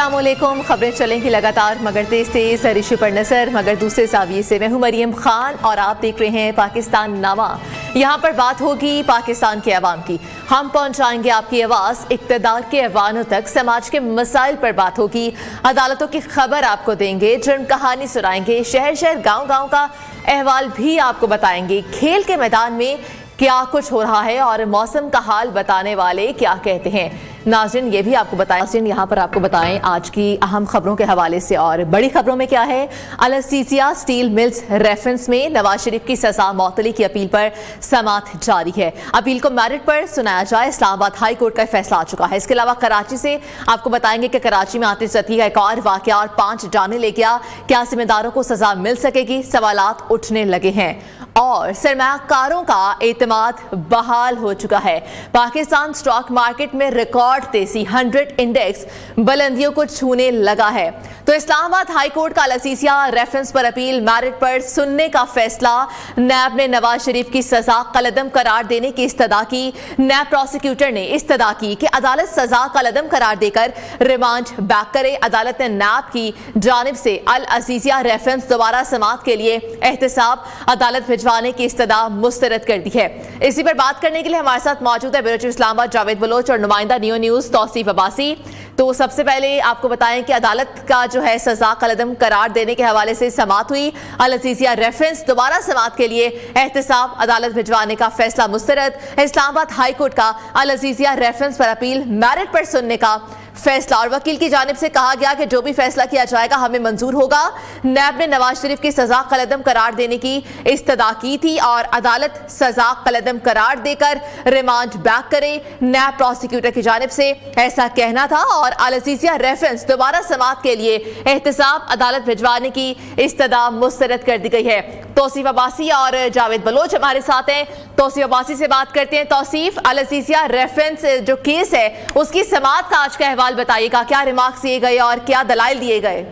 अस्सलामुअलैकुम। खबरें चलेंगी लगातार मगर तेज रिशु पर नजर मगर दूसरे जाविये से। मैं हूं मरियम खान और आप देख रहे हैं पाकिस्तान नामा। यहाँ पर बात होगी पाकिस्तान के अवाम की। हम पहुंचाएंगे आपकी आवाज इक्तदार के ऐवानों तक। समाज के मसाइल पर बात होगी, अदालतों की खबर आपको देंगे, जुर्म कहानी सुनाएंगे, शहर शहर गांव गांव का अहवाल भी आपको बताएंगे। खेल के मैदान में क्या कुछ हो रहा है और मौसम का हाल बताने वाले क्या कहते हैं। नाज़रीन ये भी आपको बताएं, नाज़रीन यहाँ पर आपको बताएं आज की अहम खबरों के हवाले से। और बड़ी खबरों में क्या है, अल-अज़ीज़िया स्टील मिल्स रेफरेंस में नवाज शरीफ की सजा मौतली की अपील पर समाअत जारी है। अपील को मेरिट पर सुनाया जाए, इस्लामाबाद हाई कोर्ट का फैसला आ चुका है। इसके अलावा कराची से आपको बताएंगे कि कराची में आतिशबाजी का एक और वाकया और 5 जाने ले गया। क्या जिम्मेदारों को सजा मिल सकेगी, सवालात उठने लगे हैं। और सरमायाकारों का एतमाद बहाल हो चुका है। पाकिस्तान स्टॉक मार्केट में रिकॉर्ड तेजी, 100 इंडेक्स बुलंदियों को छूने लगा है। तो इस्लामाबाद हाई कोर्ट का अल-अज़ीज़िया रेफरेंस पर अपील मेरिट पर सुनने का फैसला। नैब ने नवाज शरीफ की सजा कलअदम करार देने की इस्तदा की। नैब प्रोसिक्यूटर ने इस्तदा की कि अदालत सजा कलअदम करार देकर रिमांड बैक करे। अदालत ने नैब की जानिब से अल-अज़ीज़िया रेफरेंस दोबारा समाअत के लिए एहतसाब अदालत भिजवाने की इस्तदा मुस्तरद कर दी है। इसी पर बात करने के लिए हमारे साथ मौजूद है ब्यूरो चीफ इस्लामाबाद जावेद बलोच और नुमाइंदा नियो न्यूज़ तौसीफ अब्बासी। तो सबसे पहले आपको बताएं कि अदालत का जो है सजा कलअदम करार देने के हवाले से समाअत हुई। अल-अज़ीज़िया रेफरेंस दोबारा समाअत के लिए एहतसाब अदालत भिजवाने का फैसला मुस्तरद। इस्लामाबाद हाई कोर्ट का अल-अज़ीज़िया रेफरेंस पर अपील मेरिट पर सुनने का फैसला। और वकील की जानिब से कहा गया कि जो भी फैसला किया जाएगा हमें मंजूर होगा। नैब ने नवाज शरीफ की सजा कलअदम करार देने की इस्तदा की थी और अदालत सजा कलअदम करार देकर रिमांड बैक करे। नैब प्रोसिक्यूटर की जानिब से ऐसा कहना था और अल-अज़ीज़िया रेफरेंस दोबारा समाअत के लिए एहतसाब अदालत भिजवाने की इस्तदा मुस्तरद कर दी गई है। तौसीफ अब्बासी और जावेद बलोच हमारे साथ हैं। तौसीफ अब्बासी से बात करते हैं। तौसीफ, अल-अज़ीज़िया रेफरेंस जो केस है उसकी समाअत का आज का अहवाल बताइएगा। क्या रिमार्क्स दिए गए और क्या दलाइल दिए गए?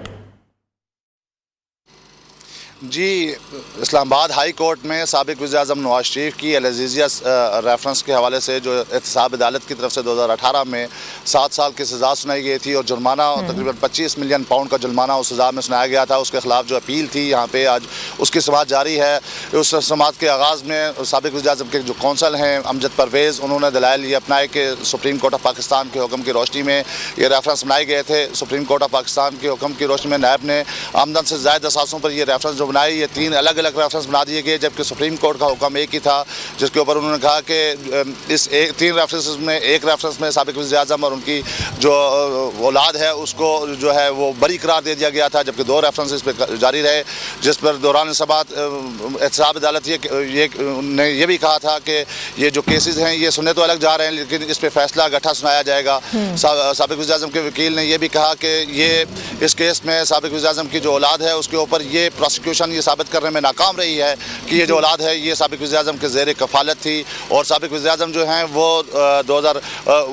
जी, इस्लामाबाद हाई कोर्ट में साबिक वज़ीर-ए-आज़म नवाज शरीफ की अल-अज़ीज़िया रेफरेंस के हवाले से जो एहतसाब अदालत की तरफ से 2018 में 7 साल की सज़ा सुनाई गई थी और जुर्माना तकरीबन 25 मिलियन पाउंड का जुर्माना उस सज़ा में सुनाया गया था। उसके खिलाफ जो अपील थी यहाँ पे आज उसकी समाअत जारी है। उस समाअत के आगाज़ में साबिक वज़ीर-ए-आज़म के जो कौंसल हैं अमजद परवेज़, उन्होंने दलाइल ये अपनाए कि सुप्रीम कोर्ट ऑफ पाकिस्तान के हुक्म की रोशनी में ये रेफरेंस बनाए गए थे। सुप्रीम कोर्ट ऑफ पाकिस्तान के हुक्म की रोशनी में नैब ने आमदन से ज़ायद असासों पर ये रेफरेंस बनाए। ये 3 अलग अलग रेफरेंस बना दिए गए, जबकि सुप्रीम कोर्ट का हुक्म एक ही था, जिसके ऊपर उन्होंने कहा कि इस 3 रेफरेंस में एक रेफरेंस में साबिक वज़ीर-ए-आज़म और उनकी जो औलाद है उसको जो है वो बरी करार दे दिया गया था, जबकि 2 रेफरेंस इस पर जारी रहे, जिस पर दौरान समाअत एहतसाब अदालत ने ये भी कहा था कि ये जो केसेस हैं ये सुनने तो अलग जा रहे हैं लेकिन इस पर फैसला इकट्ठा सुनाया जाएगा। साबिक वज़ीर-ए-आज़म के वकील ने यह भी कहा कि ये इस केस में साबिक वज़ीर-ए-आज़म की जो औलाद है उसके ऊपर ये प्रोसिक्यूशन ये साबित करने में नाकाम रही है कि ये जो औलाद है ये साबिक वज़ीर-ए-आज़म के ज़ेर कफ़ालत थी। और साबिक वज़ीर-ए-आज़म जो हैं वो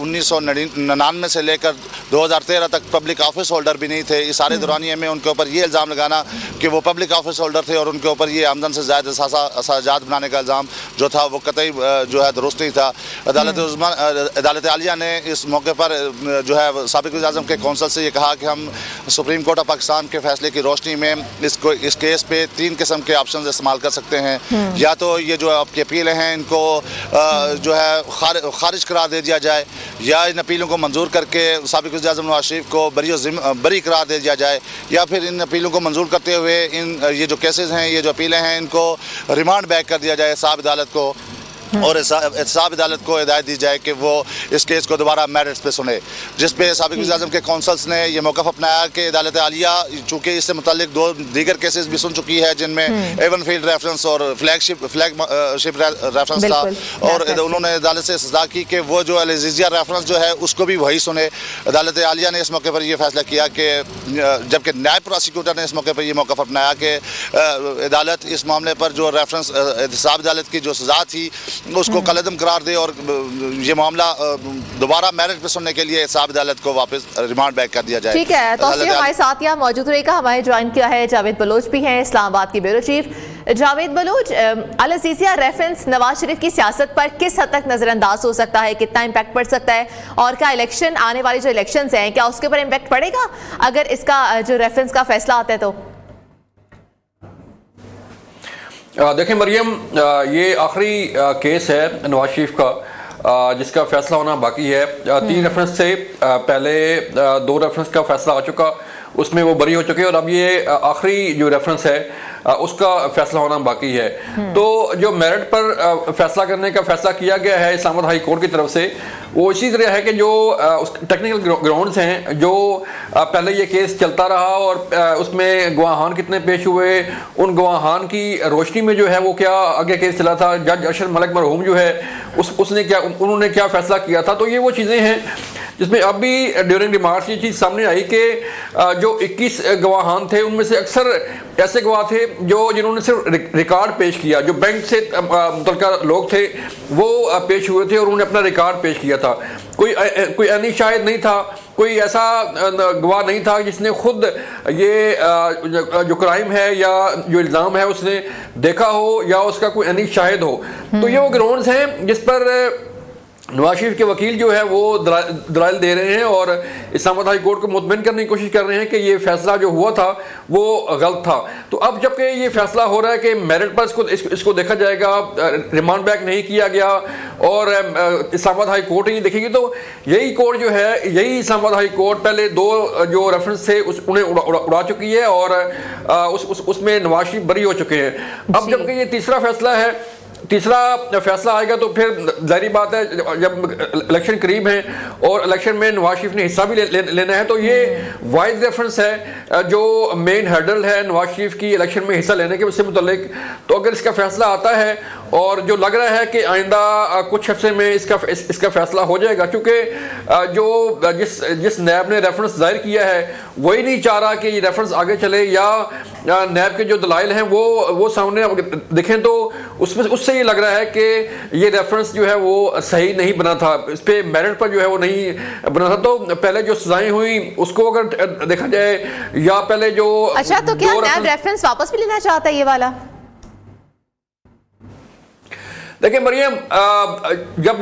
1999 से लेकर 2013 तक पब्लिक ऑफिस होल्डर भी नहीं थे। इस सारे दौरानिए में उनके ऊपर ये इल्ज़ाम लगाना कि वो पब्लिक ऑफिस होल्डर थे और उनके ऊपर ये आमदन से ज़्यादा असाजात बनाने का इल्ज़ाम जो था वो कतई जो है दुरुस्त नहीं था। अदालत आलिया ने इस मौके पर जो है साबिक वज़ीर-ए-आज़म के कौंसल से ये कहा कि हम सुप्रीम कोर्ट ऑफ पाकिस्तान के फैसले की रोशनी में इस केस पे 3 किस्म के ऑप्शन इस्तेमाल कर सकते हैं। या तो ये जो आपकी अपीलें हैं इनको जो है खारिज करार दे दिया जाए, या इन अपीलों को मंजूर करके साबिक वज़ीर-ए-आज़म नवाज शरीफ को बरी करार दे दिया जाए, या फिर इन अपीलों को मंजूर करते हुए ये जो केसेस हैं ये जो अपीलें हैं इनको रिमांड बैक कर दिया जाए एहतसाब अदालत को और एहतसाब अदालत को हिदायत दी जाए कि वो इस केस को दोबारा मेरिट्स पे सुने। जिस पे साबिक वज़ीर-ए-आज़म के कौंसल्स ने यह मौक़िफ़ अपनाया कि अदालत आलिया चूँकि इससे मुतल्लिक 2 दीगर केसेस भी सुन चुकी है जिनमें एवन फील्ड रेफरेंस और फ्लैगशिप रेफरेंस था, और उन्होंने अदालत से सजा की कि वो जो अल-अज़ीज़िया रेफरेंस जो है उसको भी वही सुने। अदालत आलिया ने इस मौके पर यह फैसला किया कि जबकि नायब प्रोसिक्यूटर ने इस मौके पर यह मौक़िफ़ अपनाया कि अदालत इस मामले पर जो रेफरेंस एहतसाब अदालत की जो सज़ा थी उसको कलअदम करार दे और ये मामला दोबारा मेरिट पे सुनने के लिए एहतसाब अदालत को वापस रिमांड बैक कर दिया जाए। ठीक है, तो हमारे साथ यहाँ मौजूद रहेगा, हमारे ज्वाइन किया है जावेद बलोच भी हैं, इस्लामाबाद की ब्यूरो चीफ। जावेद बलोच, अल-असीसिया रेफरेंस नवाज शरीफ की सियासत पर किस हद तक नजरअंदाज हो सकता है, कितना इम्पैक्ट पड़ सकता है, और क्या इलेक्शन आने वाले जो इलेक्शंस हैं क्या उसके ऊपर इम्पैक्ट पड़ेगा अगर इसका जो रेफरेंस का फैसला आता है तो? देखें मरियम, ये आखिरी केस है नवाज शरीफ का जिसका फैसला होना बाकी है। 3 रेफरेंस से पहले 2 रेफरेंस का फैसला आ चुका, उसमें वो बरी हो चुके और अब ये आखिरी जो रेफरेंस है उसका फैसला होना बाकी है। तो जो मेरिट पर फैसला करने का फैसला किया गया है इस्लामाबाद हाई कोर्ट की तरफ से, वो इसी तरह है कि जो टेक्निकल ग्राउंड्स हैं, जो पहले ये केस चलता रहा और उसमें गवाहान कितने पेश हुए, उन गवाहान की रोशनी में जो है वो क्या आगे केस चला था, जज अशर मलिक मरहूम जो है उन्होंने क्या फैसला किया था। तो ये वो चीज़ें हैं जिसमें अब भी ड्यूरिंग रिमार्क्स ये चीज़ सामने आई कि जो 21 गवाहान थे उनमें से अक्सर ऐसे गवाह थे जिन्होंने सिर्फ रिकॉर्ड पेश किया, जो बैंक से मुतल्लिका लोग थे वो पेश हुए थे और उन्होंने अपना रिकॉर्ड पेश किया था। कोई ऐनी शाहिद नहीं था, कोई ऐसा गवाह नहीं था जिसने खुद ये जो क्राइम है या जो इल्ज़ाम है उसने देखा हो या उसका कोई ऐनी शाहिद हो। तो ये वो ग्राउंड्स हैं जिस पर नवाज शरीफ के वकील जो है वो दलाइल दे रहे हैं और इस्लामाबाद हाई कोर्ट को मुतमईन करने की कोशिश कर रहे हैं कि ये फैसला जो हुआ था वो गलत था। तो अब जबकि ये फैसला हो रहा है कि मेरिट पर इसको देखा जाएगा, रिमांड बैक नहीं किया गया और इस्लामाबाद हाई कोर्ट ही देखेगी, तो यही कोर्ट जो है, यही इस्लामाबाद हाई कोर्ट पहले 2 जो रेफरेंस थे उन्हें उड़ा चुकी है और उसमें नवाज शरीफ बरी हो चुके हैं। अब जबकि ये तीसरा फैसला आएगा तो फिर जाहिर बात है जब इलेक्शन करीब है और इलेक्शन में नवाज शरीफ ने हिस्सा भी लेना है, तो ये वाइड रेफरेंस है जो मेन हर्डल है नवाज शरीफ की इलेक्शन में हिस्सा लेने के उससे मुतल्लिक। तो अगर इसका फैसला आता है और जो लग रहा है कि आइंदा कुछ हफ्ते में इसका फैसला हो जाएगा, क्योंकि जो जिस नैब ने रेफरेंस जाहिर किया है वही नहीं चाह रहा कि ये रेफरेंस आगे चले या नैब के जो दलाइल हैं वो सामने दिखें, तो उससे ये लग रहा है कि ये रेफरेंस जो है वो सही नहीं बना था, इस पे मेरिट पर जो है वो नहीं बना था। तो पहले जो सजाएं हुई उसको अगर देखा जाए या पहले जो अच्छा, तो क्या नैब रेफरेंस वापस भी लेना चाहता है ये वाला? देखिए मरियम, जब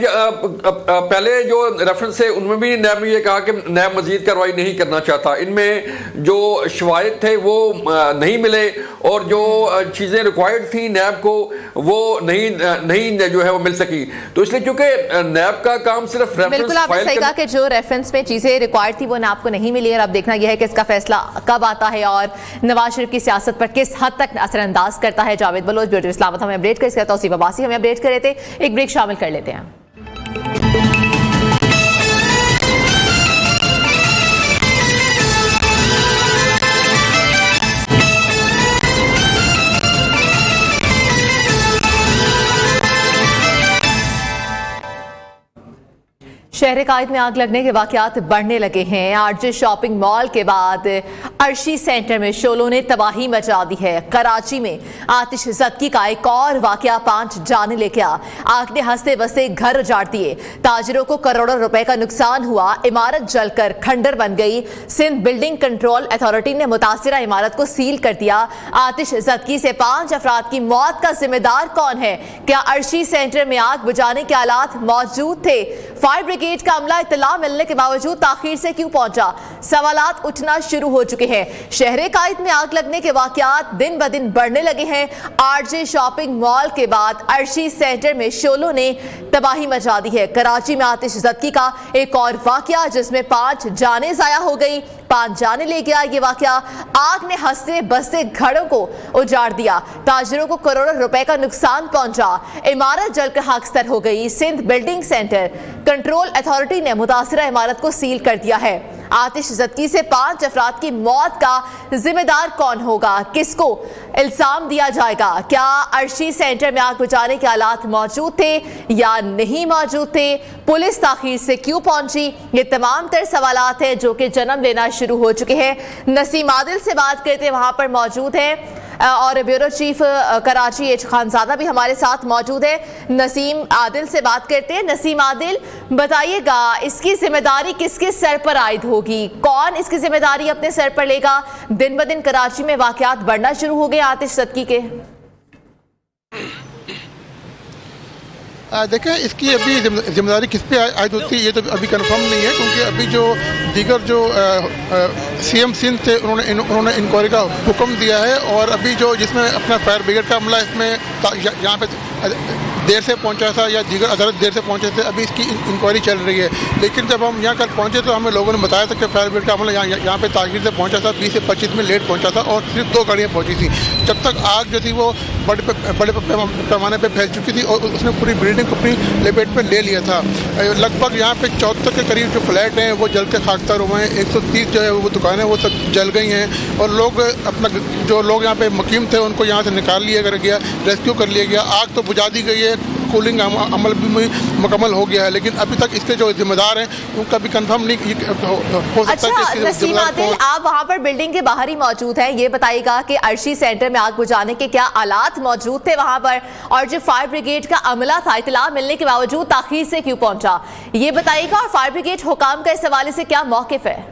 पहले जो रेफरेंस है उनमें भी नैब ने ये कहा कि नैब मजीद कार्रवाई नहीं करना चाहता, इनमें जो शवाहिद थे वो नहीं मिले और जो चीज़ें रिक्वायर्ड थी नैब को वो नहीं जो है वो मिल सकी। तो इसलिए क्योंकि नैब का काम सिर्फ रेफरेंस, बिल्कुल आपने सही कहा कि जो रेफरेंस में चीज़ें रिक्वायर्ड थी वो नैब को नहीं मिली और अब देखना यह है कि इसका फैसला कब आता है और नवाज शरीफ की सियासत पर किस हद तक असरअंदाज करता है। जावेद बलोच ब्यूरो इस्लामाबाद हमें अपडेट कर इसका तौसीफ अब्बासी हमें अपडेट कर रहे थे। एक ब्रेक शामिल कर लेते हैं। शहर कायद में आग लगने के वाकयात बढ़ने लगे हैं। आरजे शॉपिंग मॉल के बाद अर्शी सेंटर में शोलों ने तबाही मचा दी है। कराची में आतिश ज़दगी का एक और वाकया 5 जाने लेके आग ने हंसते बसते घर उजाड़ दिए। ताजिरों को करोड़ों रुपए का नुकसान हुआ। इमारत जलकर खंडर बन गई। सिंध बिल्डिंग कंट्रोल अथॉरिटी ने मुतासिरा इमारत को सील कर दिया। आतिश ज़दगी से 5 अफराद की मौत का जिम्मेदार कौन है? क्या अर्शी सेंटर में आग बुझाने के आलात मौजूद थे? फायर ब्रिगेड का अमला इत्तला मिलने के बावजूद ताखीर से क्यों पहुंचा? सवालात उठना शुरू हो चुके हैं। शहर कायद में आग लगने के वाकयात दिन ब दिन बढ़ने लगे हैं। आरजे शॉपिंग मॉल के बाद अर्शी सेंटर में शोलों ने तबाही मचा दी है। कराची में आतिश ज़दगी का एक और वाकया जिसमें 5 जाने जाया हो गई, 5 जाने ले गया। ये वाकया आग ने हंसते बसते घरों को उजाड़ दिया। ताजिरों को करोड़ों रुपए का नुकसान पहुंचा। इमारत जलकर खाकसतर हो गई। Sindh Building Centre Control Authority ने मुतासिरा इमारत को सील कर दिया है। आतिश ज़दगी से 5 अफराद की मौत का जिम्मेदार कौन होगा? किसको इल्जाम दिया जाएगा? क्या अर्शी सेंटर में आग बुझाने के हालात मौजूद थे या नहीं मौजूद थे? पुलिस ताखीर से क्यों पहुंची? ये तमाम तर सवालात हैं जो कि जन्म लेना शुरू हो चुके हैं। नसीम आदिल से बात करते हैं, वहां पर मौजूद है और bureau chief Karachi H Khanzada भी हमारे साथ मौजूद है। नसीम आदिल से बात करते हैं। नसीम आदिल, बताइएगा इसकी जिम्मेदारी किसके सर पर आयद होगी? कौन इसकी जिम्मेदारी अपने सर पर लेगा? दिन ब दिन कराची में वाकयात बढ़ना शुरू हो गए आतिश ज़दगी के। देखें, इसकी अभी जिम्मेदारी किस पे आयद होती है ये तो अभी कंफर्म नहीं है, क्योंकि अभी जो दीगर जो सीएम सिंध थे उन्होंने इंक्वायरी का हुक्म दिया है, और अभी जो जिसमें अपना फायर ब्रिगेड का अमला इसमें यहाँ पे देर से पहुंचा था या दीगर अदालत देर से पहुंचे थे, अभी इसकी इंक्वायरी चल रही है। लेकिन जब हम यहाँ कल पहुंचे तो हमें लोगों ने बताया था कि फायर ब्रिगेड का अमला यहाँ पे ताखीर से पहुंचा था, 20 से 25 में लेट पहुंचा था और सिर्फ 2 गाड़ियाँ पहुंची थी। जब तक आग जो थी वो बड़े पैमाने पर फैल चुकी थी और उसने पूरी बिल्डिंग को अपनी लपेट में ले लिया था। लगभग यहाँ पे 74 के करीब जो फ्लैट हैं वो जल के खाकतर हुए हैं, 130 जो है वो दुकानें वो सब जल गई हैं, और लोग अपना जो लोग यहाँ पे मुकीम थे उनको यहाँ से निकाल लिया गया, रेस्क्यू कर लिया गया। आग तो बुझा दी गई है, कूलिंग अमल भी मुकम्मल हो गया है, लेकिन अभी तक इसके जो जिम्मेदार हैं उनका भी कंफर्म नहीं हो सकता। अच्छा नसीम आदिल, आप वहाँ पर बिल्डिंग के बाहर ही मौजूद हैं, ये बताइएगा कि अर्शी सेंटर में आग बुझाने के क्या हालात मौजूद थे वहाँ पर, और जो फायर ब्रिगेड का अमला था इतला मिलने के बावजूद ताखीर से क्यों पहुंचा, ये बताइएगा, और फायर ब्रिगेड हुकाम का इस हवाले से क्या मौकिफ है?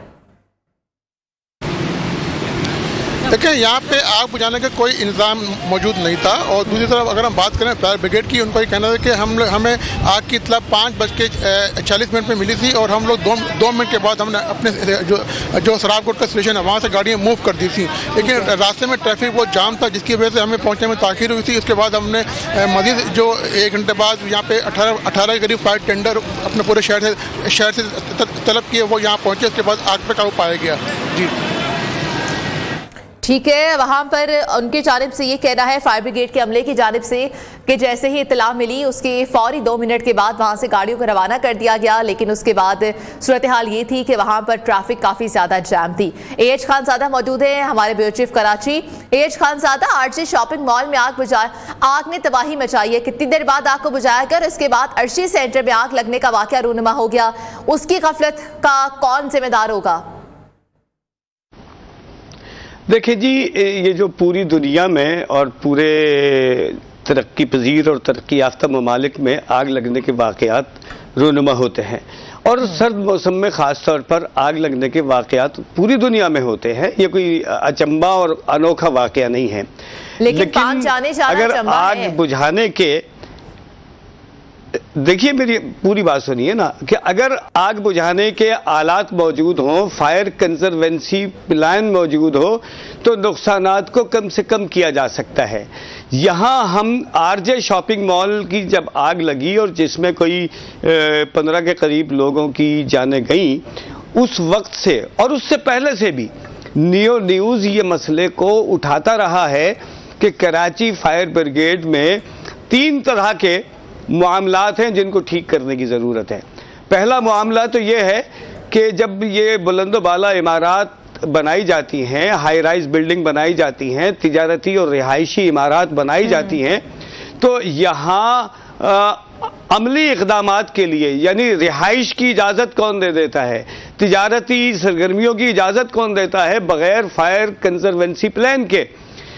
देखिए, यहाँ पे आग बुझाने का कोई इंतजाम मौजूद नहीं था, और दूसरी तरफ अगर हम बात करें फायर ब्रिगेड की, उनका ये कहना है कि हमें आग की इत्तला 5:40 में मिली थी, और हम लोग 2 मिनट के बाद हमने अपने जो सराबकोट का स्टेशन है वहाँ से गाड़ियाँ मूव कर दी थी, लेकिन रास्ते में ट्रैफिक बहुत जाम था जिसकी वजह से हमें पहुँचने में ताखीर हुई थी। उसके बाद हमने मजीद जो 1 घंटे बाद यहाँ पे 18 के करीब फायर टेंडर अपने पूरे शहर से तलब किए, वो यहाँ पहुँचे, उसके बाद आग पर काबू पाया गया। जी ठीक है, वहां पर उनकी जानिब से ये कहना है फायर ब्रिगेड के अमले की जानिब से कि जैसे ही इत्तला मिली उसके फौरी 2 मिनट के बाद वहां से गाड़ियों को रवाना कर दिया गया, लेकिन उसके बाद सूरत हाल ये थी कि वहां पर ट्रैफिक काफी ज्यादा जैम थी। एएच खानजादा मौजूद है, हमारे bureau chief Karachi. AH Khanzada, RJ shopping mall में आग ने तबाही मचाई है, कितनी देर बाद आग को बुझाया गया, उसके बाद अर्शी सेंटर में आग लगने का वाकया रूनुमा हो गया, उसकी गफलत का कौन जिम्मेदार होगा? देखिए जी, ये जो पूरी दुनिया में और पूरे तरक्की पजीर और तरक्की याफ्ता ममालिक में आग लगने के वाक़यात रूनुमा होते हैं, और सर्द मौसम में ख़ास तौर पर आग लगने के वाक़यात पूरी दुनिया में होते हैं। ये कोई अचंबा और अनोखा वाक़या नहीं है, लेकिन अगर आग बुझाने के, देखिए मेरी पूरी बात सुनिए ना, कि अगर आग बुझाने के आलात मौजूद हों, फायर कंजर्वेंसी प्लान मौजूद हो, तो नुकसानात को कम से कम किया जा सकता है। यहाँ हम आरजे शॉपिंग मॉल की जब आग लगी और जिसमें कोई 15 के करीब लोगों की जानें गईं, उस वक्त से और उससे पहले से भी न्यूज़ ये मसले को उठाता रहा है कि कराची फायर ब्रिगेड में 3 तरह के मामलात हैं जिनको ठीक करने की ज़रूरत है। पहला मामला तो ये है कि जब ये बुलंदोबाला इमारत बनाई जाती हैं, हाई राइज बिल्डिंग बनाई जाती हैं, तिजारती और रिहायशी इमारत बनाई जाती हैं, तो यहाँ अमली इक़दामात के लिए, यानी रिहाइश की इजाज़त कौन दे देता है, तिजारती सरगर्मियों की इजाज़त कौन देता है, बग़ैर फायर कंजर्वेंसी प्लान के।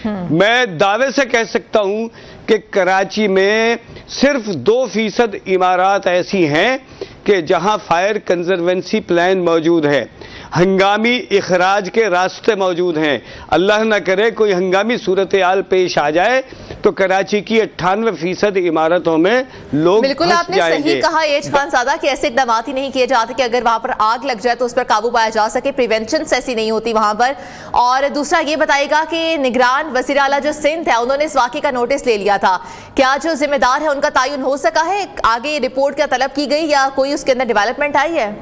मैं दावे से कह सकता हूं कि कराची में सिर्फ 2% इमारत ऐसी हैं कि जहां फायर कंजर्वेंसी प्लान मौजूद है, हंगामी इखराज के रास्ते मौजूद हैं। अल्लाह न करे कोई हंगामी सूरत हाल पेश आ जाए तो कराची की 98% इमारतों में लोग बिल्कुल आपने सही कहा एएच खानजादा कि ऐसे इकदाम ही नहीं किए जाते कि अगर वहां पर आग लग जाए तो उस पर काबू पाया जा सके, प्रिवेंशन ऐसी नहीं होती वहां पर। और दूसरा ये बताएगा कि निगरान वज़ीर आला जो सिंध है उन्होंने इस वाक़े का नोटिस ले लिया था, क्या जो जिम्मेदार है उनका तयन हो सका है, आगे रिपोर्ट क्या तलब की गई या कोई उसके अंदर डेवलपमेंट आई है?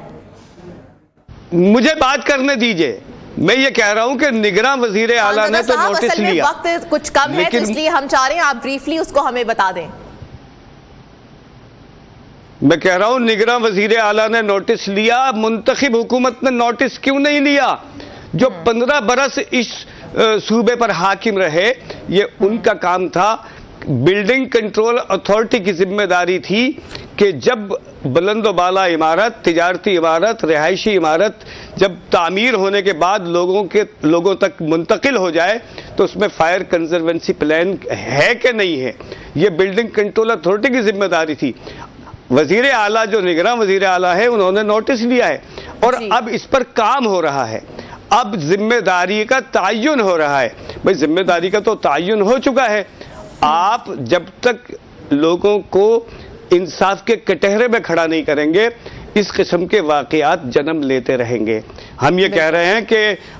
मुझे बात करने दीजिए, मैं ये कह रहा हूं कि निगरान वजीर आला ने तो नोटिस लिया, वक्त कुछ कम है तो इसलिए हम चाह रहे हैं आप ब्रीफली उसको हमें बता दें। मैं कह रहा हूं निगरान वजीर आला ने नोटिस लिया, मुंतखिब हुकूमत ने नोटिस क्यों नहीं लिया? जो 15 बरस इस सूबे पर हाकिम रहे, ये उनका काम था। बिल्डिंग कंट्रोल अथॉरिटी की जिम्मेदारी थी कि जब बुलंदोबाला इमारत, तिजारती इमारत, रिहायशी इमारत जब तामीर होने के बाद लोगों तक मुंतकिल हो जाए तो उसमें फायर कंजर्वेंसी प्लान है कि नहीं है, ये बिल्डिंग कंट्रोल अथॉरिटी की जिम्मेदारी थी। वजीर आला जो निगरान वजीर आला है उन्होंने नोटिस लिया है और अब इस पर काम हो रहा है, अब जिम्मेदारी का तयन हो रहा है। भाई जिम्मेदारी का तो तयन हो चुका है, आप जब तक लोगों को इंसाफ के कटहरे में खड़ा नहीं करेंगे, इस किस्म के वाकयात जन्म लेते रहेंगे। हम ये कह रहे हैं कि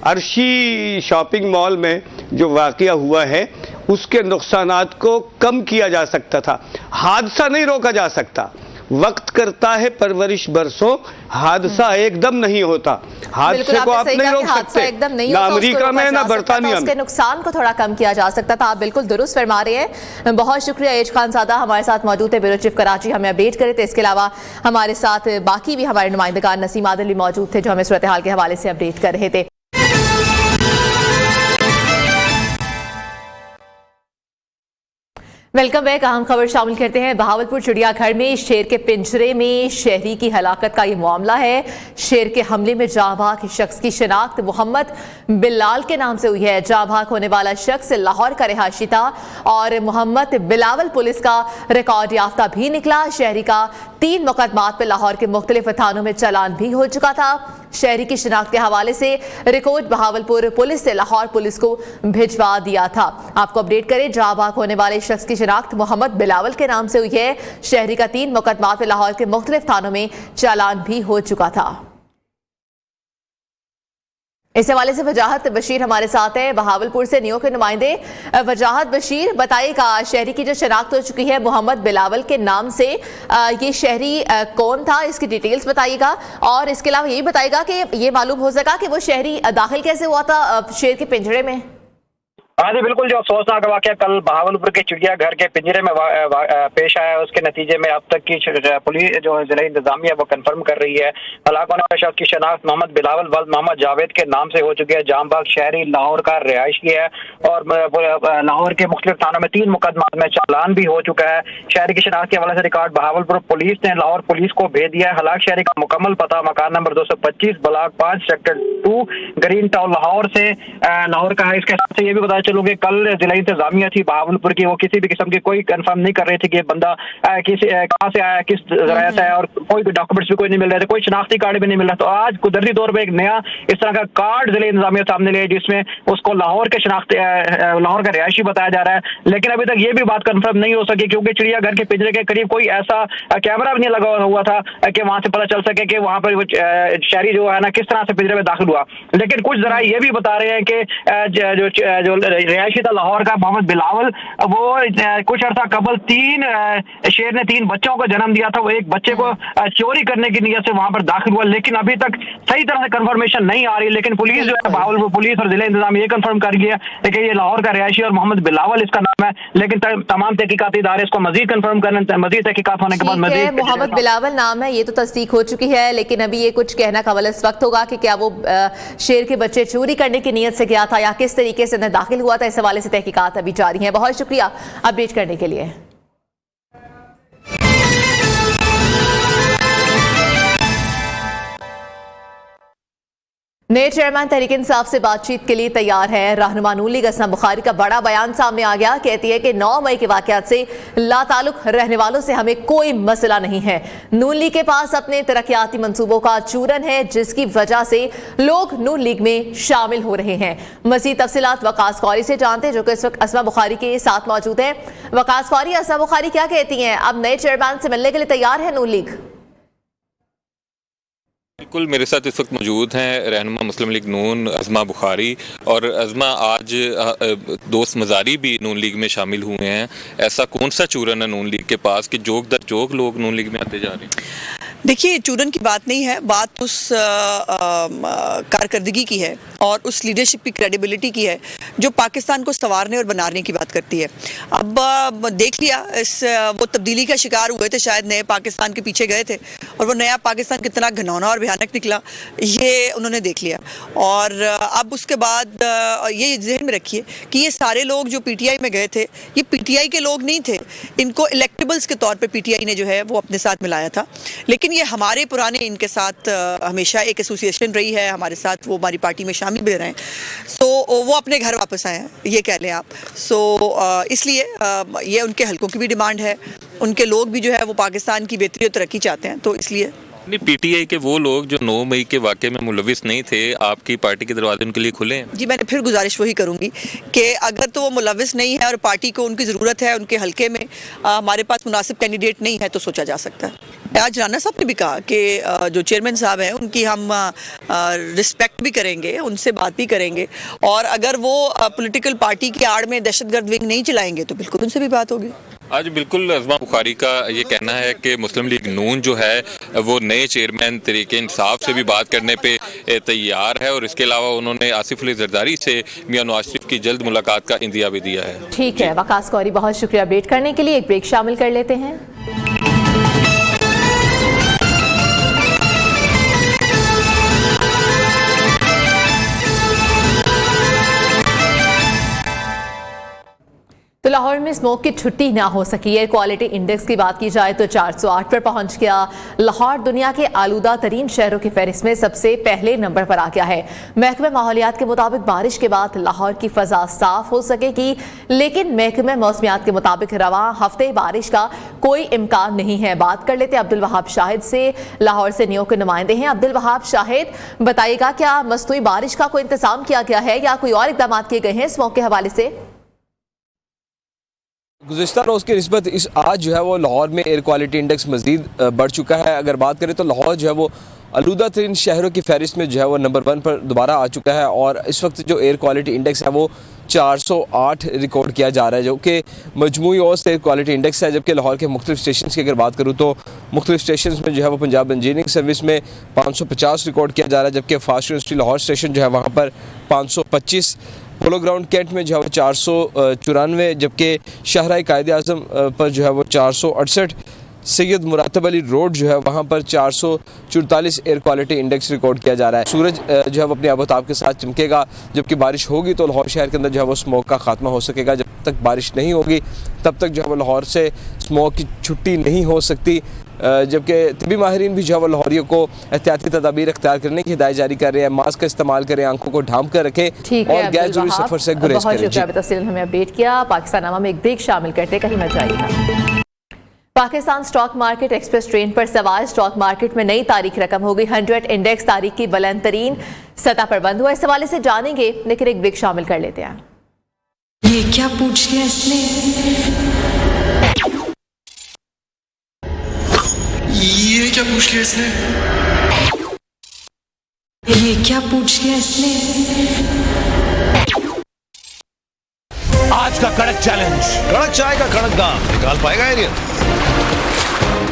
अर्शी शॉपिंग मॉल में जो वाकया हुआ है उसके नुकसानात को कम किया जा सकता था। हादसा नहीं रोका जा सकता, वक्त करता है परवरिश बरसों, हादसा एकदम नहीं होता। हादसे को आप नहीं रोक सकते, एकदम नहीं ना होता, अमेरिका में ना बरतानिया में। उसके नुकसान को थोड़ा कम किया जा सकता था। आप बिल्कुल दुरुस्त फरमा रहे हैं। बहुत शुक्रिया एज खान ज़ादा हमारे साथ मौजूद है, ब्यूरो चीफ कराची, हमें अपडेट करे थे। इसके अलावा हमारे साथ बाकी भी हमारे नुमाइंदगान नसीम आदिल भी मौजूद थे जो हमें सूरत हाल के हवाले से अपडेट कर रहे थे। Welcome back. अहम खबर शामिल करते हैं। बहावलपुर चिड़ियाघर में शेर के पिंजरे में शहरी की हलाकत का ये मामला है। शेर के हमले में जाँ भाग शख्स की शिनाख्त मोहम्मद बिलाल के नाम से हुई है। जाँ भाग होने वाला शख्स लाहौर का रिहायशी था और मोहम्मद बिलावल पुलिस का रिकॉर्ड याफ्ता भी निकला। शहरी का 3 मुकदमात पर लाहौर के मुख्तलिफ थानों में चालान भी हो चुका था। शहरी की शिनाख्त के हवाले से रिकॉर्ड बहावलपुर पुलिस से लाहौर पुलिस को भिजवा दिया था। आपको अपडेट करें, जाँ भाग होने वाले शख्स की शिनाख्त मोहम्मद बिलावल के नाम से हुई है। शहरी का 3 मुकदमात पर लाहौर के मुख्तलिफ थानों में चालान भी हो चुका था। इस हवाले से वजाहत बशीर हमारे साथ हैं बहावलपुर से, नियो के नुमाइंदे। वजाहत बशीर, बताइएगा शहरी की जो शनाख्त हो चुकी है मोहम्मद बिलावल के नाम से, ये शहरी कौन था, इसकी डिटेल्स बताइएगा। और इसके अलावा यही बताइएगा कि ये मालूम हो सका कि वो शहरी दाखिल कैसे हुआ था शेर के पिंजरे में। हाँ जी बिल्कुल, जो अफसोसनाक वाकया कल बहावलपुर के चिड़ियाघर के पिंजरे में पेश आया, उसके नतीजे में अब तक की पुलिस जो जिला इंतजामिया वो कंफर्म कर रही है हलाक होने वाले शख्स की शनाख्त मोहम्मद बिलावल वल्द मोहम्मद जावेद के नाम से हो चुकी है। जामबाग शहरी लाहौर का रिहायशी है और लाहौर के मुख्तलिफ थानों में 3 मुकदमात में चालान भी हो चुका है। शहरी की शनाख्त के हवाले से रिकॉर्ड बहावलपुर पुलिस ने लाहौर पुलिस को भेज दिया है। हलाक शहरी का मुकम्मल पता मकान number 225 block 5 sector 2 green town Lahore से लाहौर का है। इसके साथ से ये भी बता चलोगे कल जिला इंतजामिया थी बहावलपुर की, वो किसी भी किस्म की कोई कंफर्म नहीं कर रही थी कि बंदा कहाँ से आया, किस जराया से आया, और कोई भी डॉक्यूमेंट्स भी कोई नहीं मिल रहे थे, कोई शनाख्ती कार्ड भी नहीं मिल रहा। तो आज कुदरती तौर पर एक नया इस तरह का कार्ड जिला इंतजामिया सामने लिया जिसमें उसको लाहौर के लाहौर का रिहायशी बताया जा रहा है। लेकिन अभी तक ये भी बात कंफर्म नहीं हो सकी क्योंकि चिड़ियाघर के पिंजरे के करीब कोई ऐसा कैमरा भी नहीं लगा हुआ था कि वहां से पता चल सके कि वहां पर शहरी जो है ना किस तरह से पिंजरे में दाखिल हुआ। लेकिन कुछ जरा ये भी बता रहे हैं कि जो रिहायशी था लाहौर का मोहम्मद बिलावल, वो कुछ अर्सा कबल शेर ने 3 बच्चों को जन्म दिया था। वो एक बच्चे को चोरी करने की नीयत से वहां पर दाखिल हुआ, लेकिन अभी तक सही तरह से कंफर्मेशन नहीं आ रही। लेकिन पुलिस जो है बहावलपुर पुलिस और जिला इंतजाम ये कंफर्म कर गया है कि ये लाहौर का रिहायशी और मोहम्मद बिलावल इसका नाम है। लेकिन तमाम तहकीकाती इदारे इसको मजीद कंफर्म करने, मजीद तहकीकात होने के बाद मजीद मोहम्मद बिलावल नाम है, ये तो तस्दीक हो चुकी है। लेकिन अभी ये कुछ कहना कबल इस वक्त होगा कि क्या वो शेर के बच्चे चोरी करने की नीयत से गया था या किस तरीके से दाखिल हुआ था। इस हवाले से तहकीकात अभी जारी है। बहुत शुक्रिया अपडेट करने के लिए। नए चेयरमैन तहरीक इंसाफ से बातचीत के लिए तैयार है रहनुमा नून लीग असमा बुखारी का बड़ा बयान सामने आ गया। कहती है कि 9 मई के वाकयात से लाताल्लुक रहने वालों से हमें कोई मसला नहीं है। नून लीग के पास अपने तरक्याती मंसूबों का चूरन है जिसकी वजह से लोग नून लीग में शामिल हो रहे हैं। मज़ीद तफसीलात वकास कौरी से जानते हैं जो कि इस वक्त असमा बुखारी के साथ मौजूद है। वकास कौरी, असमा बुखारी क्या कहती हैं, अब नए चेयरमैन से मिलने के लिए तैयार है नून लीग? बिल्कुल, मेरे साथ इस वक्त मौजूद हैं रहनुमा मुस्लिम लीग नून अज़मा बुखारी। और अज़मा, आज दोस्त मज़ारी भी नून लीग में शामिल हुए हैं। ऐसा कौन सा चूरन है नून लीग के पास कि जोक दर जोक लोग नून लीग में आते जा रहे हैं? देखिए, चूरन की बात नहीं है, बात उस कारकर्दगी की है और उस लीडरशिप की क्रेडिबिलिटी की है जो पाकिस्तान को संवारने और बनाने की बात करती है। अब देख लिया, वो तब्दीली का शिकार हुए थे, शायद नए पाकिस्तान के पीछे गए थे और वो नया पाकिस्तान कितना घिनौना और भयानक निकला ये उन्होंने देख लिया। और अब उसके बाद ये जहन में रखिए कि ये सारे लोग जो पीटीआई में गए थे ये पीटीआई के लोग नहीं थे, इनको इलेक्टेबल्स के तौर पर पीटीआई ने जो है वो अपने साथ मिलाया था। लेकिन ये हमारे पुराने इनके साथ हमेशा एक एसोसिएशन रही है, हमारे साथ वो हमारी पार्टी में शामिल भी रहे हैं। सो वो अपने घर वापस आए हैं, ये कह लें आप। सो इसलिए ये उनके हलकों की भी डिमांड है, उनके लोग भी जो है वो पाकिस्तान की बेहतरी और तरक्की चाहते हैं। तो इसलिए नहीं, पीटीआई के वो लोग जो 9 मई के वाक़े में मुलविस नहीं थे, आपकी पार्टी के दरवाजे उनके लिए खुले हैं? जी, मैंने फिर गुजारिश वही करूंगी कि अगर तो वो मुलविस नहीं है और पार्टी को उनकी ज़रूरत है, उनके हलके में हमारे पास मुनासिब कैंडिडेट नहीं है, तो सोचा जा सकता है। आज राना साहब ने भी कहा कि जो चेयरमैन साहब हैं उनकी हम रिस्पेक्ट भी करेंगे, उनसे बात भी करेंगे, और अगर वो पॉलिटिकल पार्टी की आड़ में दहशतगर्द विंग नहीं चलाएंगे तो बिल्कुल उनसे भी बात होगी। आज बिल्कुल अज़मा बुखारी का ये कहना है कि मुस्लिम लीग नून जो है वो नए चेयरमैन तरीके इंसाफ से भी बात करने पे तैयार है, और इसके अलावा उन्होंने आसिफ अली जरदारी से मियां नवाज शरीफ की जल्द मुलाकात का इंदिया भी दिया है। ठीक है वकास कौरी, बहुत शुक्रिया अपडेट करने के लिए। एक ब्रेक शामिल कर लेते हैं। तो लाहौर में स्मोक की छुट्टी ना हो सकी। एयर क्वालिटी इंडेक्स की बात की जाए तो 408 पर पहुंच गया। लाहौर दुनिया के आलूदा तरीन शहरों की फहरिस्त में सबसे पहले नंबर पर आ गया है। महकमे माहौलियात के मुताबिक बारिश के बाद लाहौर की फजा साफ हो सकेगी, लेकिन महकमे मौसमियात के मुताबिक रवां हफ्ते बारिश का कोई इम्कान नहीं है। बात कर लेते अब्दुल वहाब शाहिद से, लाहौर से नियो के नुमाइंदे हैं। अब्दुल वहाब शाहिद, बताइएगा क्या मस्तूई बारिश का कोई इंतजाम किया गया है या कोई और इकदाम किए गए हैं स्मोक के हवाले से? गुज़िश्ता रोज़ की निस्बत इस आज जो है वो लाहौर में एयर क्वालिटी इंडेक्स मज़ीद बढ़ चुका है। अगर बात करें तो लाहौर जो है वो आलूदा तरीन शहरों की फहरिस्त में जो है वो नंबर 1 पर दोबारा आ चुका है, और इस वक्त जो एयर क्वालिटी इंडेक्स है वो 408 रिकॉर्ड किया जा रहा है, जो कि मजमूई औसत एयर क्वालिटी इंडेक्स है। जबकि लाहौर के मुख्तलिफ स्टेशन की अगर बात करूँ तो मुख्तलिफ स्टेशन में जो है वो पंजाब इंजीनियरिंग सर्विस में 550 रिकॉर्ड किया जा रहा है, जबकि फास्ट यूनिवर्सिटी लाहौर स्टेशन जो है वहाँ पर 525, पोलो ग्राउंड कैंट में जो है वो 494, जबकि शाहराह कायद आज़म पर जो है वो 468, सैयद मुरातब अली रोड जो है वहाँ पर 444 एयर क्वालिटी इंडेक्स रिकॉर्ड किया जा रहा है। सूरज जो है वो अपने आबोताब के साथ चमकेगा, जबकि बारिश होगी तो लाहौर शहर के अंदर जो है वो स्मोक का खात्मा हो सकेगा। जब तक बारिश नहीं होगी तब तक जो है वो लाहौर से स्मोक की छुट्टी नहीं हो सकती, जबकि तिबी माहिरीन भी जो है वो लाहौरियों को एहतियाती तदाबीर अख्तियार करने की हिदायत जारी कर रहे हैं। मास्क का इस्तेमाल करें, आंखों को ढांप कर रखें और गैर जरूरी सफर से गुरेज करें। तफसील हमें अपडेट किया। पाकिस्तान नामा में एक ब्रेक शामिल करते, कहीं मत जाइएगा। Pakistan stock market express train पर सवार स्टॉक मार्केट में नई तारीख रकम हो गई। 100 इंडेक्स तारीख की बुलंद तरीन सतह पर बंद हुआ। इस हवाले से जानेंगे, लेकिन एक ब्रेक शामिल कर लेते हैं। ये क्या पूछ लिया इसने? ये क्या पूछ लिया इसने? ये क्या पूछ लिया इसने? आज का कड़क चैलेंज, कड़क चाय का कड़क दाम निकाल पाएगा एरियल?